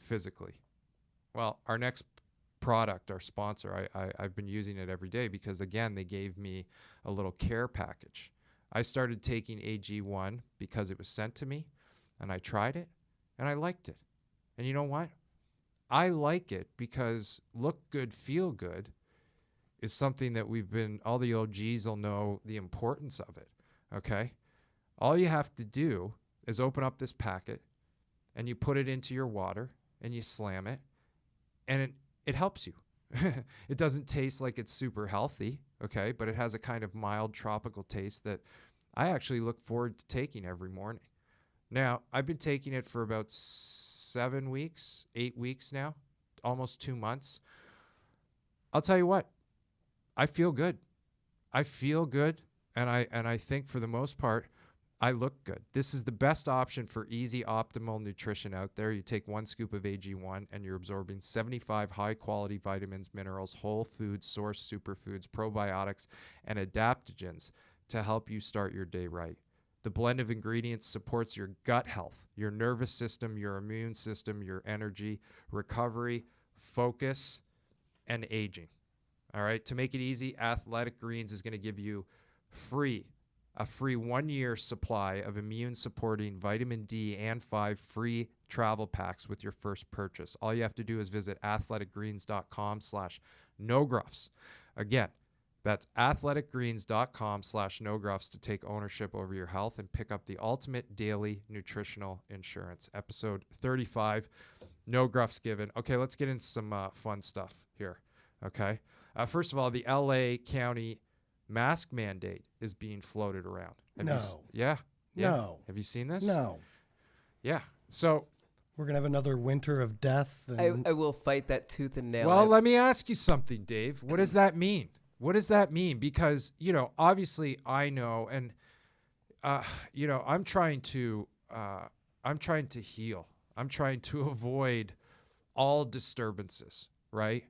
physically? Well, our next product, our sponsor, I've been using it every day because, again, they gave me a little care package. I started taking AG1 because it was sent to me, and I tried it, and I liked it. And you know what? I like it because look good, feel good is something that all the OGs will know the importance of it, okay? All you have to do is open up this packet and you put it into your water and you slam it, and it helps you. It doesn't taste like it's super healthy, okay, but it has a kind of mild tropical taste that I actually look forward to taking every morning. Now, I've been taking it for about 7 weeks, 8 weeks now, almost 2 months. I'll tell you what, I feel good. I feel good, and I think for the most part, I look good. This is the best option for easy, optimal nutrition out there. You take 1 scoop of AG1 and you're absorbing 75 high-quality vitamins, minerals, whole foods, source superfoods, probiotics, and adaptogens to help you start your day right. The blend of ingredients supports your gut health, your nervous system, your immune system, your energy, recovery, focus, and aging. All right, to make it easy, Athletic Greens is going to give you a free 1-year supply of immune-supporting vitamin D and 5 free travel packs with your first purchase. All you have to do is visit athleticgreens.com/nogruffs. Again, that's athleticgreens.com/nogruffs to take ownership over your health and pick up the ultimate daily nutritional insurance. Episode 35, no gruffs given. Okay, let's get into some fun stuff here, okay? First of all, the LA County mask mandate is being floated around. No. Yeah. No. Have you seen this? No. Yeah. So We're gonna have another winter of death. And I will fight that tooth and nail. Well, let me ask you something, Dave. What does that mean? What does that mean? Because, obviously I know, and, I'm trying to heal. I'm trying to avoid all disturbances, right?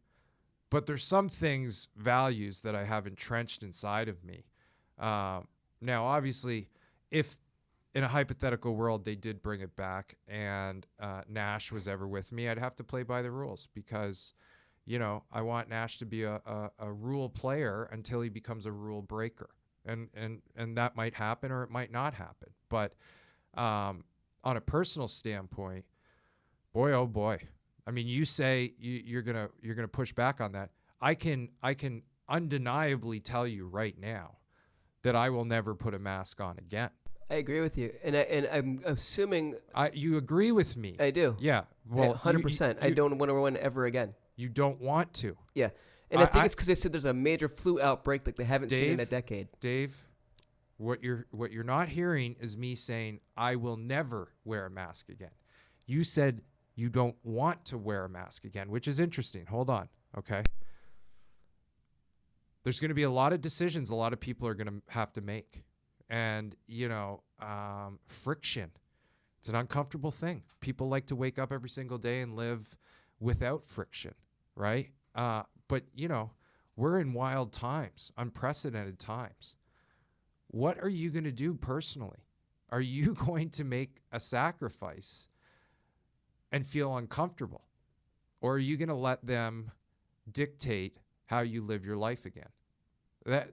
But there's some things, values that I have entrenched inside of me. Now, obviously, if in a hypothetical world they did bring it back and Nash was ever with me, I'd have to play by the rules because, I want Nash to be a rule player until he becomes a rule breaker. And that might happen or it might not happen. But on a personal standpoint, boy, oh boy. I mean, you say you're gonna push back on that. I can undeniably tell you right now that I will never put a mask on again. I agree with you, and I'm assuming You agree with me? I do. Yeah. Well, 100%. I don't want to run ever again. You don't want to. Yeah, and I think it's because they said there's a major flu outbreak like they haven't seen in a decade. Dave, what you're not hearing is me saying I will never wear a mask again. You said you don't want to wear a mask again, which is interesting. Hold on, okay? There's going to be a lot of decisions a lot of people are going to have to make. And, friction. It's an uncomfortable thing. People like to wake up every single day and live without friction, right? But, we're in wild times, unprecedented times. What are you going to do personally? Are you going to make a sacrifice and feel uncomfortable? Or are you going to let them dictate how you live your life again?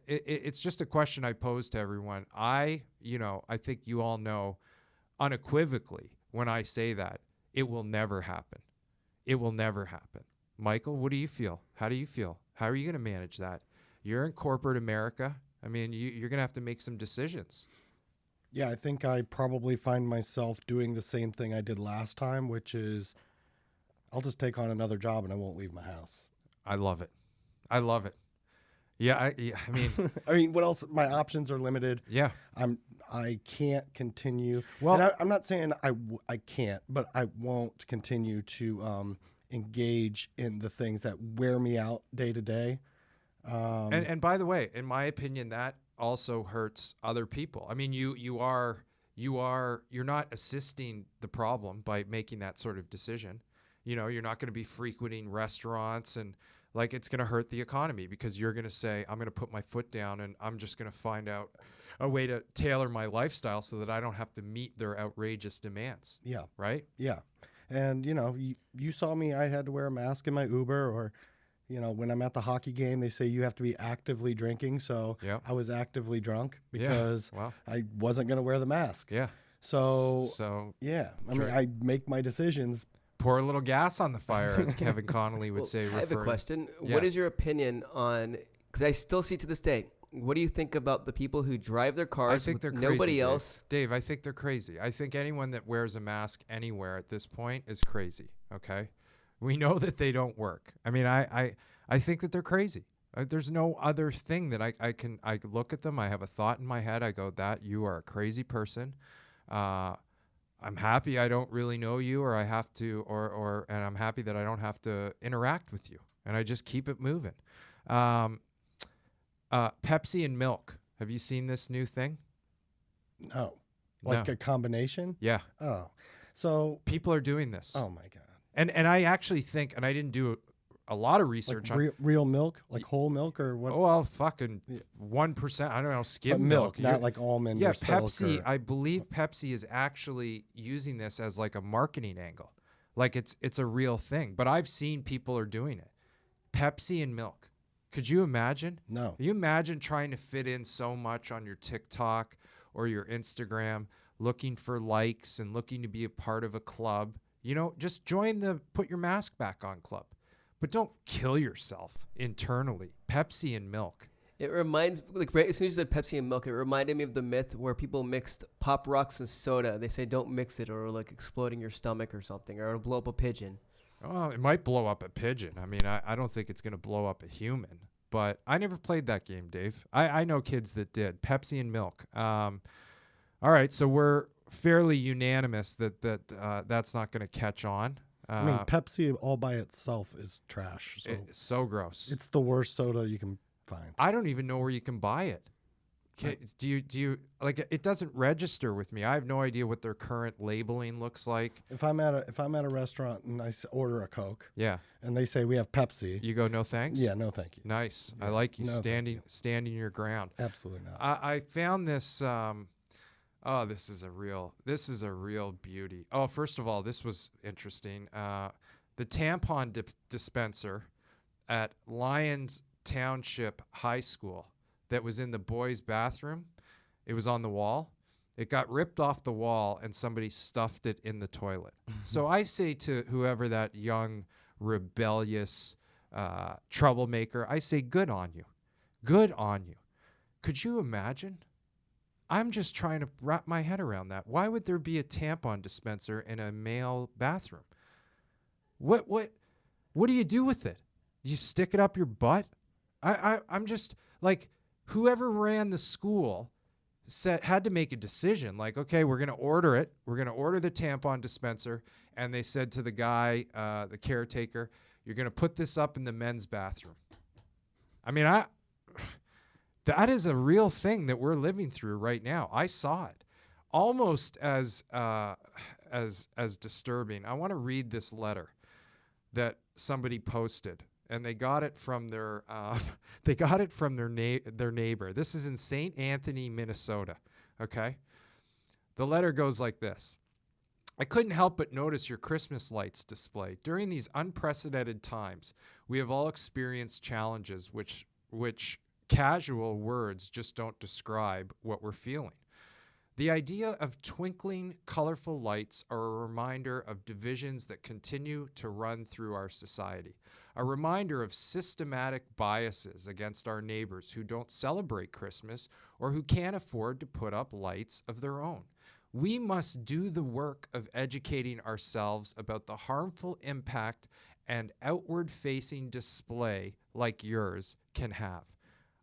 It's just a question I pose to everyone. I think you all know unequivocally when I say that, it will never happen. It will never happen. Michael, what do you feel? How do you feel? How are you going to manage that? You're in corporate America. I mean, you're going to have to make some decisions. Yeah, I think I probably find myself doing the same thing I did last time, which is I'll just take on another job and I won't leave my house. I love it. I love it. Yeah, I mean, I mean, what else? My options are limited. yeah. I can't continue. Well, and I'm not saying I can't, but I won't continue to engage in the things that wear me out day to day. And by the way, in my opinion, that also hurts other people. I mean, you're not assisting the problem by making that sort of decision. You're not going to be frequenting restaurants and like it's going to hurt the economy because you're going to say, I'm going to put my foot down and I'm just going to find out a way to tailor my lifestyle so that I don't have to meet their outrageous demands. Yeah. Right? Yeah. And, you saw me, I had to wear a mask in my Uber or, when I'm at the hockey game, they say you have to be actively drinking. So Yep. I was actively drunk because Well, I wasn't going to wear the mask. yeah. So yeah, I mean, Sure. I make my decisions. Pour a little gas on the fire, as Kevin Connolly would Well, say. I have a question. Yeah. What is your opinion on? Because I still see to this day. What do you think about the people who drive their I cars think with they're crazy, nobody Dave. else? Dave, I think they're crazy. I think anyone that wears a mask anywhere at this point is crazy. Okay, we know that they don't work. I mean, I think that they're crazy. There's no other thing that I look at them. I have a thought in my head. I go, that you are a crazy person. I'm happy I don't really know you, or I have to, and I'm happy that I don't have to interact with you, and I just keep it moving. Pepsi and milk. Have you seen this new thing? No. Like No. a combination? Yeah, Oh. So, people are doing this. oh my God. And I actually think, and I didn't do a lot of research Like on. real milk? Like whole milk or what? Oh, well, fucking 1%. I don't know, But skim milk, You're- not like almond Yeah, or silk Pepsi. or- I believe Pepsi is actually using this as like a marketing angle, like it's a real thing. But I've seen people are doing it. Pepsi and milk. Could you imagine? No. Can you imagine trying to fit in so much on your TikTok or your Instagram, looking for likes and looking to be a part of a club? Just join the put your mask back on club, but don't kill yourself internally. Pepsi and milk. It reminds, like, right as soon as you said Pepsi and milk, it reminded me of the myth where people mixed Pop Rocks and soda. They say don't mix it or it'll, like, explode in your stomach or something, or it'll blow up a pigeon. Oh, it might blow up a pigeon. I mean, I don't think it's going to blow up a human, but I never played that game, Dave. I know kids that did. Pepsi and milk. All right, so we're fairly unanimous that that's not going to catch on. I mean, Pepsi all by itself is trash. So It's so gross. it's the worst soda you can find. I don't even know where you can buy it. Do you like? It doesn't register with me. I have no idea what their current labeling looks like. If I'm at a restaurant and I order a Coke, Yeah, and they say we have Pepsi, you go, no thanks. yeah, no, thank you. Nice. I Yeah, like you no, thank standing your ground. Absolutely not. I found this. Oh, this is a real beauty. Oh, first of all, this was interesting. The tampon dispenser at Lyons Township High School that was in the boys' bathroom. It was on the wall. It got ripped off the wall and somebody stuffed it in the toilet. So I say to whoever that young, rebellious troublemaker, I say, good on you. Good on you. Could you imagine? I'm just trying to wrap my head around that. Why would there be a tampon dispenser in a male bathroom? What do you do with it? You stick it up your butt? I'm just like, whoever ran the school had to make a decision. Like, okay, we're going to order it. We're going to order the tampon dispenser. And they said to the guy, the caretaker, you're going to put this up in the men's bathroom. I mean, that is a real thing that we're living through right now. I saw it almost as disturbing. I want to read this letter that somebody posted, and they got it from their their neighbor. This is in St. Anthony, Minnesota. Okay, the letter goes like this. I couldn't help but notice your Christmas lights display. During these unprecedented times, we have all experienced challenges which casual words just don't describe what we're feeling. The idea of twinkling, colorful lights are a reminder of divisions that continue to run through our society, a reminder of systematic biases against our neighbors who don't celebrate Christmas or who can't afford to put up lights of their own. We must do the work of educating ourselves about the harmful impact an outward-facing display like yours can have.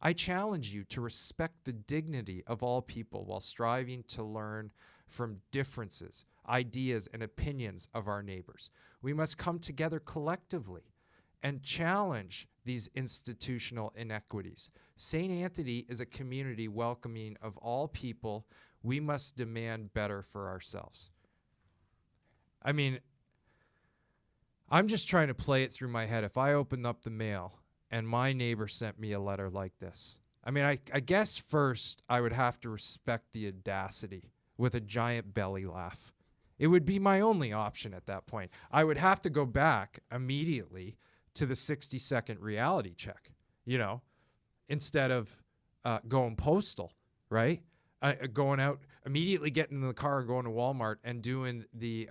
I challenge you to respect the dignity of all people while striving to learn from differences, ideas, and opinions of our neighbors. We must come together collectively and challenge these institutional inequities. St. Anthony is a community welcoming of all people. We must demand better for ourselves. I mean, I'm just trying to play it through my head. If I opened up the mail and my neighbor sent me a letter like this, I mean, I guess first I would have to respect the audacity with a giant belly laugh. It would be my only option at that point. I would have to go back immediately to the 60-second reality check, instead of going postal, right? Going out, immediately getting in the car and going to Walmart and doing the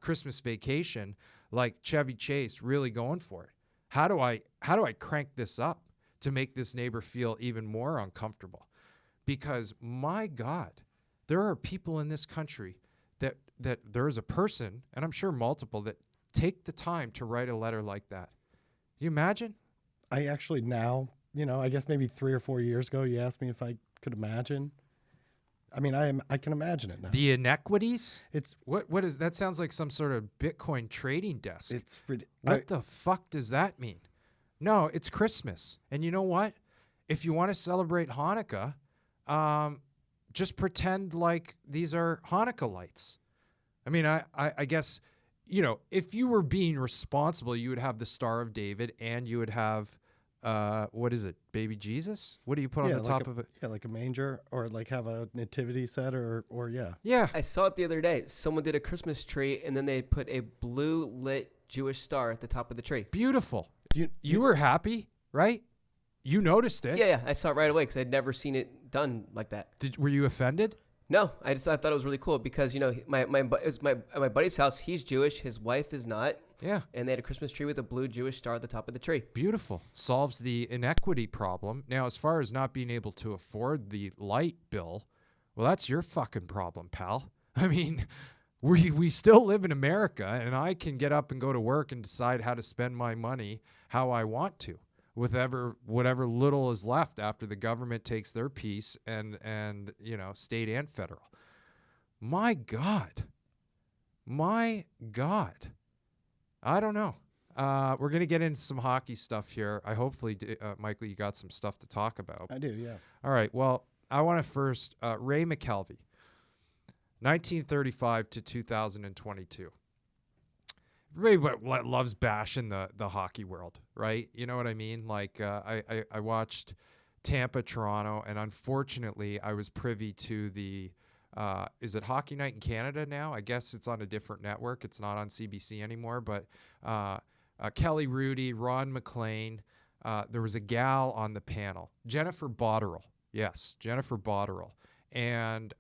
Christmas vacation like Chevy Chase, really going for it. How do I crank this up to make this neighbor feel even more uncomfortable? Because my God, there are people in this country that there is a person, and I'm sure multiple, that take the time to write a letter like that. You imagine? I actually now, I guess maybe 3 or 4 years ago, you asked me if I could imagine. I mean, I can imagine it now. The inequities? It's what is that? Sounds like some sort of Bitcoin trading desk. What The fuck does that mean? No, it's Christmas. And you know what? If you want to celebrate Hanukkah, just pretend like these are Hanukkah lights. I mean, I guess, if you were being responsible, you would have the Star of David and you would have, what is it, baby Jesus? What do you put on the top of it? Yeah, like a manger, or like have a nativity set, or yeah. Yeah. I saw it the other day. Someone did a Christmas tree, and then they put a blue lit Jewish star at the top of the tree. Beautiful. You were happy, right? You noticed it. Yeah, I saw it right away because I'd never seen it done like that. Were you offended? No, I thought it was really cool because my buddy's house. He's Jewish. His wife is not. Yeah. And they had a Christmas tree with a blue Jewish star at the top of the tree. Beautiful. Solves the inequity problem. Now, as far as not being able to afford the light bill, well, that's your fucking problem, pal. I mean, we still live in America, and I can get up and go to work and decide how to spend my money how I want to, with whatever little is left after the government takes their piece, and state and federal. My God. My God. I don't know. We're going to get into some hockey stuff here. Hopefully, Michael, you got some stuff to talk about. I do, yeah. All right. Well, I want to first, Ray McKelvey, 1935 to 2022. Everybody loves bashing the hockey world, right? You know what I mean? Like, I watched Tampa, Toronto, and unfortunately, I was privy to the, is it Hockey Night in Canada now? I guess it's on a different network. It's not on CBC anymore, but Kelly Rudy, Ron McLean, there was a gal on the panel, Jennifer Botterill. Yes, Jennifer Botterill. And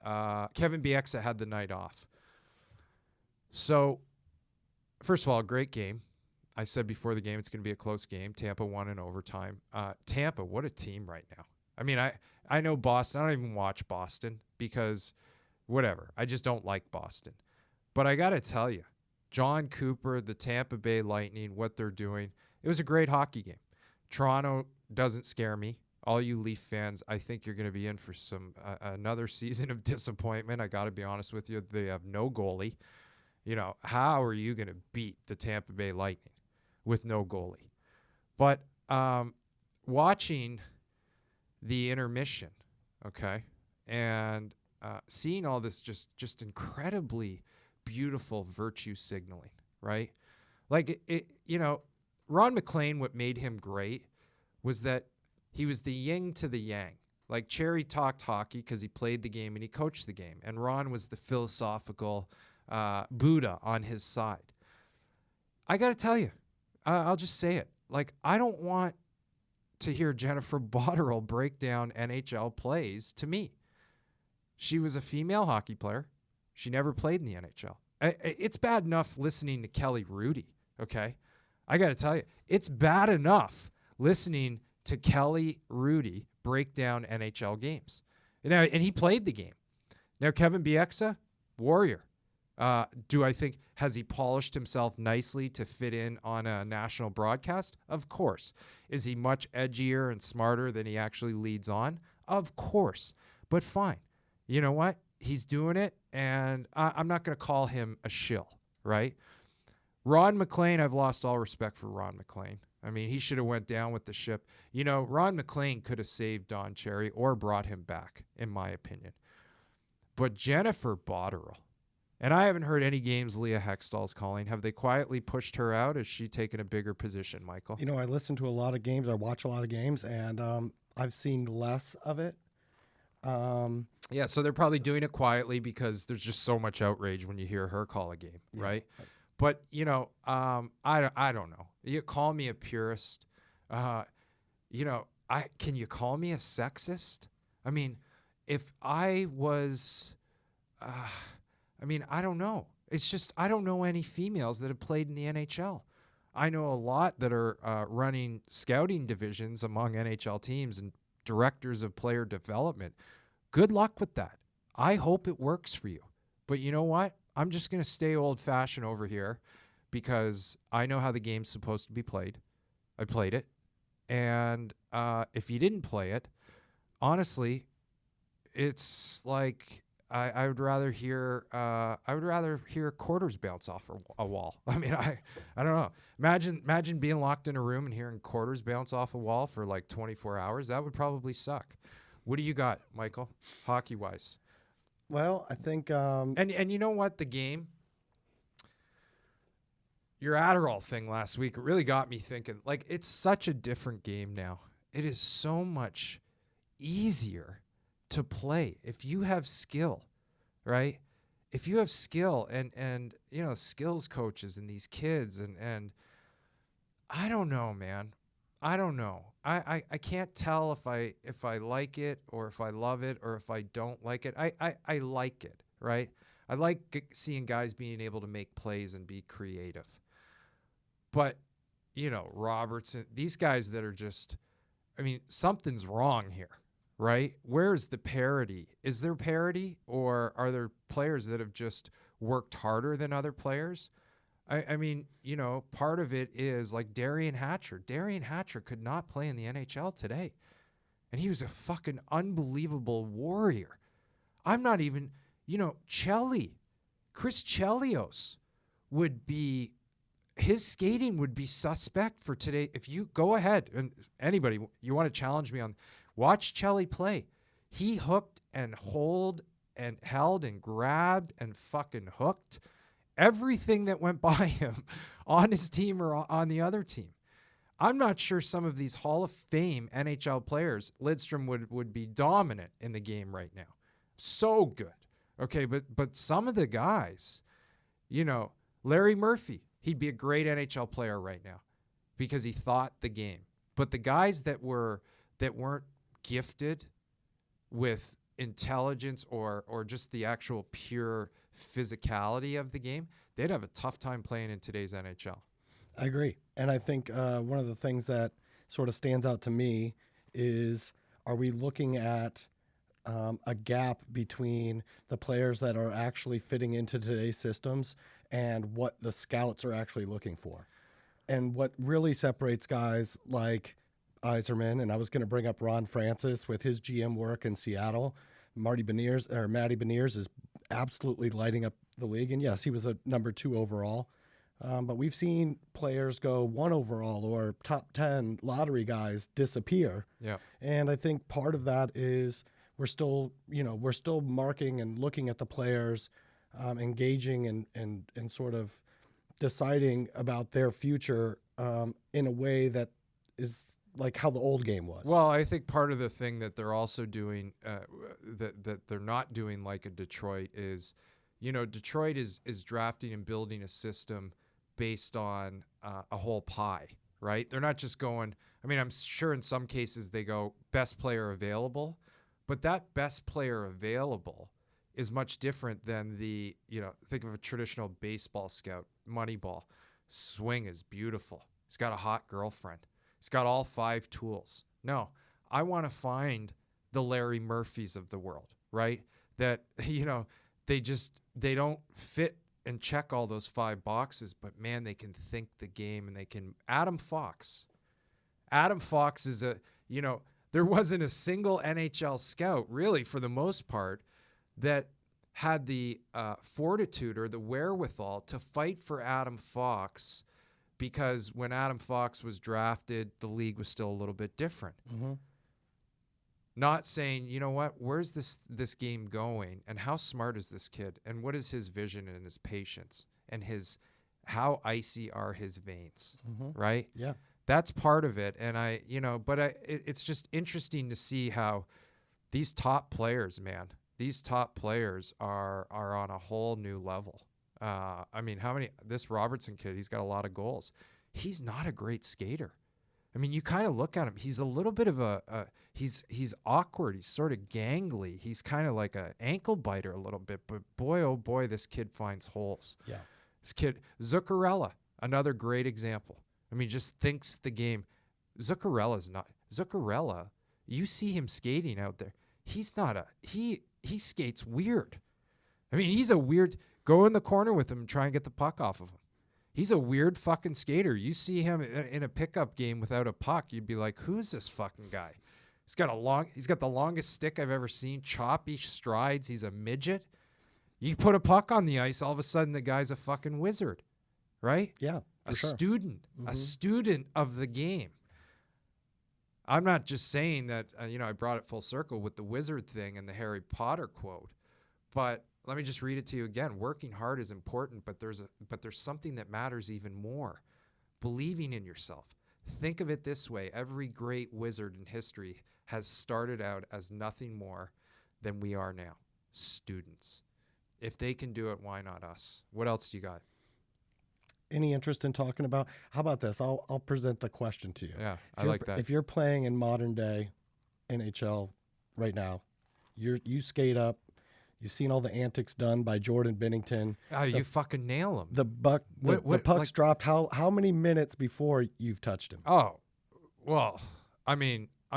Kevin Bieksa had the night off. So, first of all, great game. I said before the game it's going to be a close game. Tampa won in overtime. Tampa, what a team right now. I mean, I know Boston. I don't even watch Boston because whatever. I just don't like Boston. But I got to tell you, John Cooper, the Tampa Bay Lightning, what they're doing, it was a great hockey game. Toronto doesn't scare me. All you Leaf fans, I think you're going to be in for some another season of disappointment. I got to be honest with you. They have no goalie. You know, how are you going to beat the Tampa Bay Lightning with no goalie? But watching the intermission, okay, and seeing all this just incredibly beautiful virtue signaling, right? Like, it you know, Ron McLean, what made him great was that he was the yin to the yang. Like, Cherry talked hockey because he played the game and he coached the game. And Ron was the philosophical Buddha on his side. I got to tell you, I'll just say it. Like, I don't want to hear Jennifer Botterill break down NHL plays to me. She was a female hockey player. She never played in the NHL. It's bad enough listening to Kelly Rudy, okay? I got to tell you, it's bad enough listening to Kelly Rudy break down NHL games. Now, and he played the game. Now, Kevin Bieksa, warrior. Do I think, has he polished himself nicely to fit in on a national broadcast? Of course. Is he much edgier and smarter than he actually leads on? Of course. But fine. You know what? He's doing it, and I'm not going to call him a shill, right? Ron McLean, I've lost all respect for Ron McLean. I mean, he should have went down with the ship. You know, Ron McLean could have saved Don Cherry or brought him back, in my opinion. But Jennifer Botterill, and I haven't heard any games Leah Hextall's calling. Have they quietly pushed her out? Has she taken a bigger position, Michael? You know, I listen to a lot of games. I watch a lot of games, and I've seen less of it. Yeah, so they're probably doing it quietly because there's just so much outrage when you hear her call a game, right? But, you know, I don't know. You call me a purist. You know, can you call me a sexist? I mean, if I was, I mean, I don't know. It's just I don't know any females that have played in the NHL. I know a lot that are running scouting divisions among NHL teams and directors of player development. Good luck with that. I hope it works for you. But you know what? I'm just going to stay old-fashioned over here because I know how the game's supposed to be played. I played it. And if you didn't play it, honestly, it's like I would rather hear quarters bounce off a wall. I mean, I don't know. Imagine being locked in a room and hearing quarters bounce off a wall for like 24 hours. That would probably suck. What do you got, Michael, hockey-wise? Well, I think and you know what, the game, your Adderall thing last week, it really got me thinking. Like, it's such a different game now. It is so much easier to play if you have skill, right? If you have skill and you know, skills coaches and these kids and I don't know, man. I don't know. I can't tell if I like it or if I love it or if I don't like it. I like it, right? I like seeing guys being able to make plays and be creative. But, you know, Robertson, these guys that are just, I mean, something's wrong here, right? Where's the parity? Is there parity, or are there players that have just worked harder than other players? I mean, you know, part of it is like Darian Hatcher. Darian Hatcher could not play in the NHL today. And he was a fucking unbelievable warrior. I'm not even, Chris Chelios would be, his skating would be suspect for today. If you go ahead and anybody, you want to challenge me on, watch Chelly play. He hooked and held and grabbed and fucking hooked everything that went by him on his team or on the other team. I'm not sure some of these Hall of Fame NHL players, Lidstrom would be dominant in the game right now. So good. Okay, but some of the guys, Larry Murphy, he'd be a great NHL player right now because he thought the game. But the guys that weren't gifted with intelligence or just the actual pure physicality of the game, they'd have a tough time playing in today's NHL. I agree. And I think one of the things that sort of stands out to me is, are we looking at a gap between the players that are actually fitting into today's systems and what the scouts are actually looking for? And what really separates guys like Yzerman, and I was going to bring up Ron Francis with his GM work in Seattle. Matty Beniers is absolutely lighting up the league. And yes, he was a number 2 overall. But we've seen players go 1 overall or top 10 lottery guys disappear. Yeah. And I think part of that is we're still marking and looking at the players, engaging and sort of deciding about their future in a way that is like how the old game was. Well, I think part of the thing that they're also doing that they're not doing like a Detroit is, Detroit is drafting and building a system based on a whole pie, right? They're not just going, I'm sure in some cases they go best player available, but that best player available is much different than the, think of a traditional baseball scout, Moneyball. Swing is beautiful. He's got a hot girlfriend. He's got all 5 tools. No, I want to find the Larry Murphys of the world, right? That, they don't fit and check all those 5 boxes, but man, they can think the game and they can. Adam Fox is there wasn't a single NHL scout really for the most part that had the fortitude or the wherewithal to fight for Adam Fox, because when Adam Fox was drafted, the league was still a little bit different. Mm-hmm. Not saying, where's this game going, and how smart is this kid, and what is his vision and his patience, and how icy are his veins, right? Yeah. That's part of it. And it's just interesting to see how these top players, are on a whole new level. This Robertson kid, he's got a lot of goals. He's not a great skater. You kind of look at him. He's a little bit of he's awkward. He's sort of gangly. He's kind of like an ankle biter a little bit. But boy, oh boy, this kid finds holes. Yeah. This kid, Zuccarello, another great example. Just thinks the game. Zuccarello, you see him skating out there. He's not he skates weird. He's a weird, go in the corner with him and try and get the puck off of him. He's a weird fucking skater. You see him in a pickup game without a puck, you'd be like, who's this fucking guy? He's got the longest stick I've ever seen, choppy strides. He's a midget. You put a puck on the ice, all of a sudden the guy's a fucking wizard, right? Yeah, a sure. student of the game. I'm not just saying that, I brought it full circle with the wizard thing and the Harry Potter quote, but let me just read it to you again. Working hard is important, but there's something that matters even more. Believing in yourself. Think of it this way. Every great wizard in history has started out as nothing more than we are now, students. If they can do it, why not us? What else do you got? Any interest in talking about? How about this? I'll present the question to you. Yeah, I like that. If you're playing in modern day NHL right now, you skate up. You've seen all the antics done by Jordan Binnington. Oh, you fucking nail him. The puck's dropped. How many minutes before you've touched him? Oh, well, I'm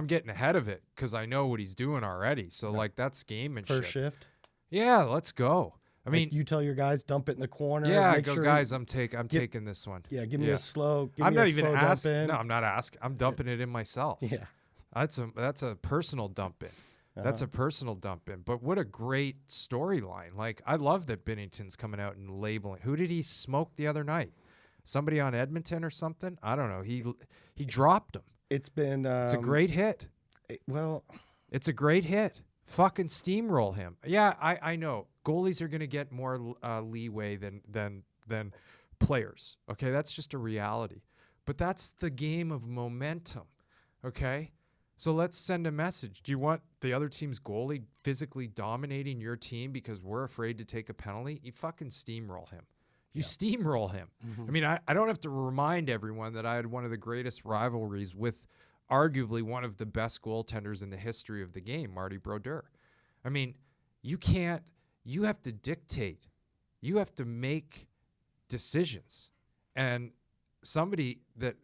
getting ahead of it because I know what he's doing already. So that's gamemanship. First shift. Yeah, let's go. You tell your guys, dump it in the corner. Yeah, I go, guys, I'm taking this one. Yeah, give me a slow. I'm not even asking. No, I'm not asking. I'm dumping it in myself. Yeah, that's a personal dump in. That's a personal dump in. But what a great storyline. Like, I love that Binnington's coming out and labeling. Who did he smoke the other night? Somebody on Edmonton or something? I don't know. He dropped him. It's been It's a great hit. well, It's a great hit. Fucking steamroll him. Yeah, I know. Goalies are going to get more leeway than players. Okay, that's just a reality. But that's the game of momentum. Okay? So let's send a message. Do you want the other team's goalie physically dominating your team because we're afraid to take a penalty? You fucking steamroll him. You steamroll him. I mean, I don't have to remind everyone that I had one of the greatest rivalries with arguably one of the best goaltenders in the history of the game, Marty Brodeur. I mean, you have to dictate. You have to make decisions. And somebody that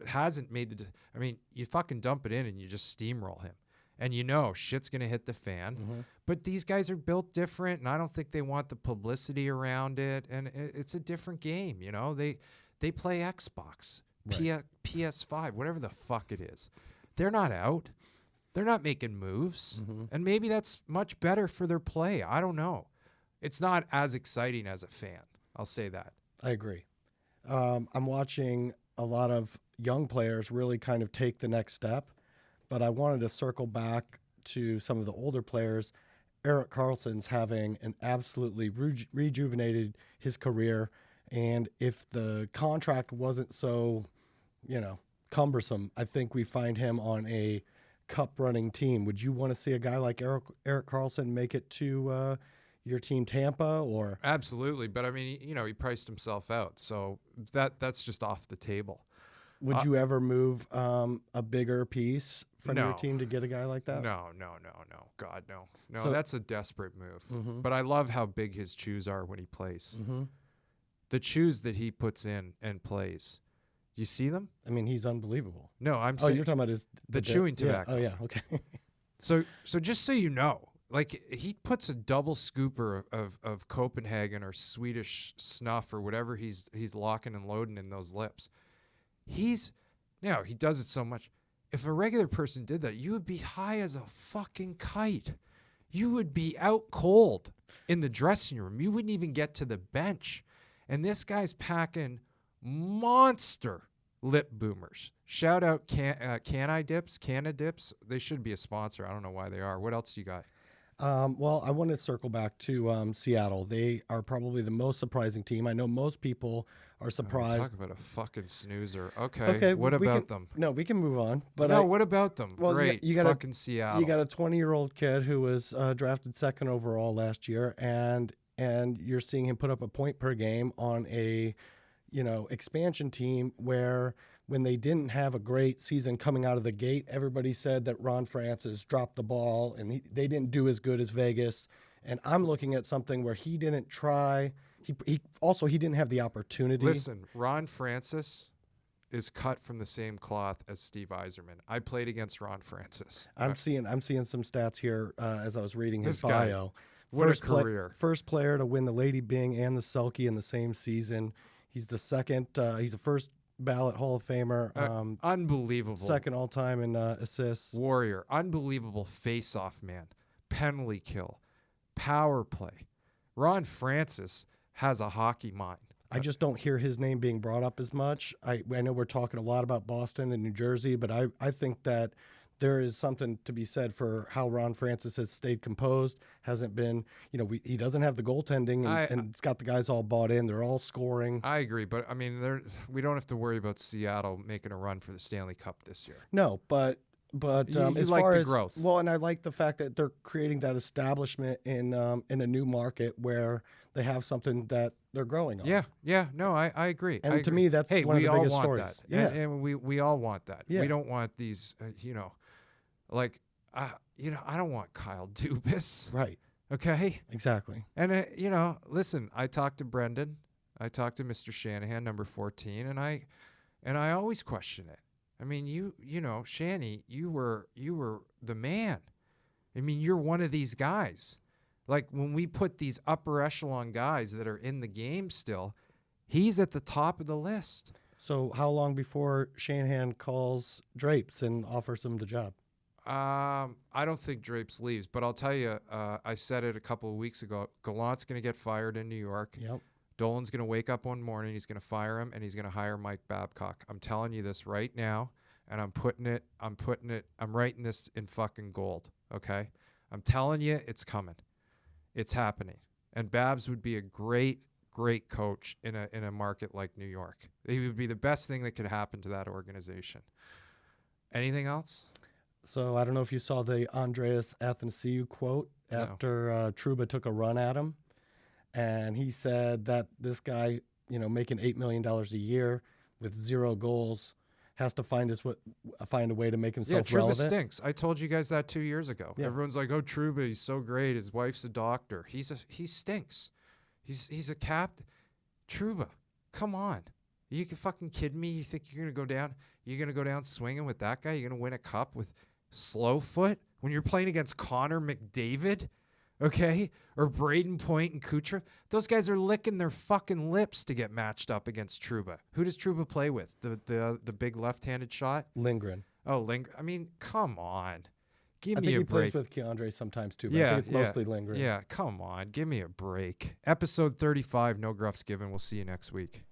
hasn't made I mean, you fucking dump it in and you just steamroll him. And you know shit's going to hit the fan. But these guys are built different, and I don't think they want the publicity around it. And it's a different game, you know? They play Xbox, PS5, whatever the fuck it is. They're not out. They're not making moves. And maybe that's much better for their play. I don't know. It's not as exciting as a fan. I'll say that. I agree. I'm watching a lot of young players really kind of take the next step, but I wanted to circle back to some of the older players. Erik Karlsson's having an absolutely rejuvenated his career, and if the contract wasn't so, cumbersome, I think we find him on a cup-running team. Would you want to see a guy like Erik Karlsson make it to your team, Tampa, or? Absolutely, but I mean, he priced himself out, so that's just off the table. Would you ever move a bigger piece from your No. team to get a guy like that? No. God, no. No, So- that's a desperate move. But I love how big his shoes are when he plays. The shoes that he puts in and plays. You see them? I mean, he's unbelievable. No, I'm Oh, saying you're talking about the chewing tobacco. Yeah. Oh, yeah. Okay. So just so you know, like he puts a double scooper of Copenhagen or Swedish snuff or whatever he's locking and loading in those lips. He does it so much. If a regular person did that, you would be high as a fucking kite. You would be out cold in the dressing room. You wouldn't even get to the bench. And this guy's packing monster lip boomers. Shout out Canna Dips. They should be a sponsor. I don't know why they are. What else you got? Well, I want to circle back to Seattle. They are probably the most surprising team. I know most people are surprised. Talk about a fucking snoozer. Okay. What about them? No, we can move on. But what about them? Well, Great. you got fucking Seattle. You got a 20-year-old kid who was drafted second overall last year, and you're seeing him put up a point per game on a expansion team where when they didn't have a great season coming out of the gate, everybody said that Ron Francis dropped the ball and they didn't do as good as Vegas. And I'm looking at something where he didn't try. He didn't have the opportunity. Listen, Ron Francis is cut from the same cloth as Steve Yzerman. I played against Ron Francis. I'm seeing some stats here as I was reading his This guy, bio. what a career. First player to win the Lady Byng and the Selke in the same season. He's the second. He's a first ballot Hall of Famer. Unbelievable. Second all time in assists. Warrior. Unbelievable face-off man. Penalty kill. Power play. Ron Francis has a hockey mind. I just don't hear his name being brought up as much. I know we're talking a lot about Boston and New Jersey, but I think that there is something to be said for how Ron Francis has stayed composed, hasn't been, he doesn't have the goaltending, and it's got the guys all bought in. They're all scoring. I agree, but I mean, we don't have to worry about Seattle making a run for the Stanley Cup this year. No, but You as like far the as growth. well, and I like the fact that they're creating that establishment in a new market where they have something that they're growing on. Yeah. No, I agree. And I to agree. me, that's hey, one of we the all biggest want stories. That. Yeah. And we all want that. Yeah. We don't want these, like, I don't want Kyle Dubas. Right. Okay. Exactly. And listen, I talked to Brendan, I talked to Mr. Shanahan, number 14, and I always question it. I mean, Shanny, you were the man. I mean, you're one of these guys. Like when we put these upper echelon guys that are in the game still, he's at the top of the list. So how long before Shanahan calls Drapes and offers him the job? I don't think Drapes leaves, but I'll tell you, I said it a couple of weeks ago. Gallant's going to get fired in New York. Yep. Dolan's going to wake up one morning, he's going to fire him, and he's going to hire Mike Babcock. I'm telling you this right now, and I'm writing this in fucking gold, okay? I'm telling you, it's coming. It's happening. And Babs would be a great coach in a market like New York. He would be the best thing that could happen to that organization. Anything else? So I don't know if you saw the Andreas Athanasiou quote after Trouba took a run at him. And he said that this guy, making $8 million a year with 0 goals has to find a way to make himself relevant. Trouba stinks. I told you guys that 2 years ago. Yeah. Everyone's like, "Oh, Trouba, he's so great. His wife's a doctor. He stinks. He's a captain." Trouba, come on. You can fucking kid me? You think you're gonna go down? You're gonna go down swinging with that guy? You're gonna win a cup with Slowfoot when you're playing against Connor McDavid? Okay, or Braden Point and Kucherov. Those guys are licking their fucking lips to get matched up against Trouba. Who does Trouba play with? The big left-handed shot? Lindgren. Oh, Lindgren. I mean, come on. Give I me think a he break. plays with Keandre sometimes too, but I think it's mostly Lindgren. Yeah, come on. Give me a break. Episode 35, no gruffs given. We'll see you next week.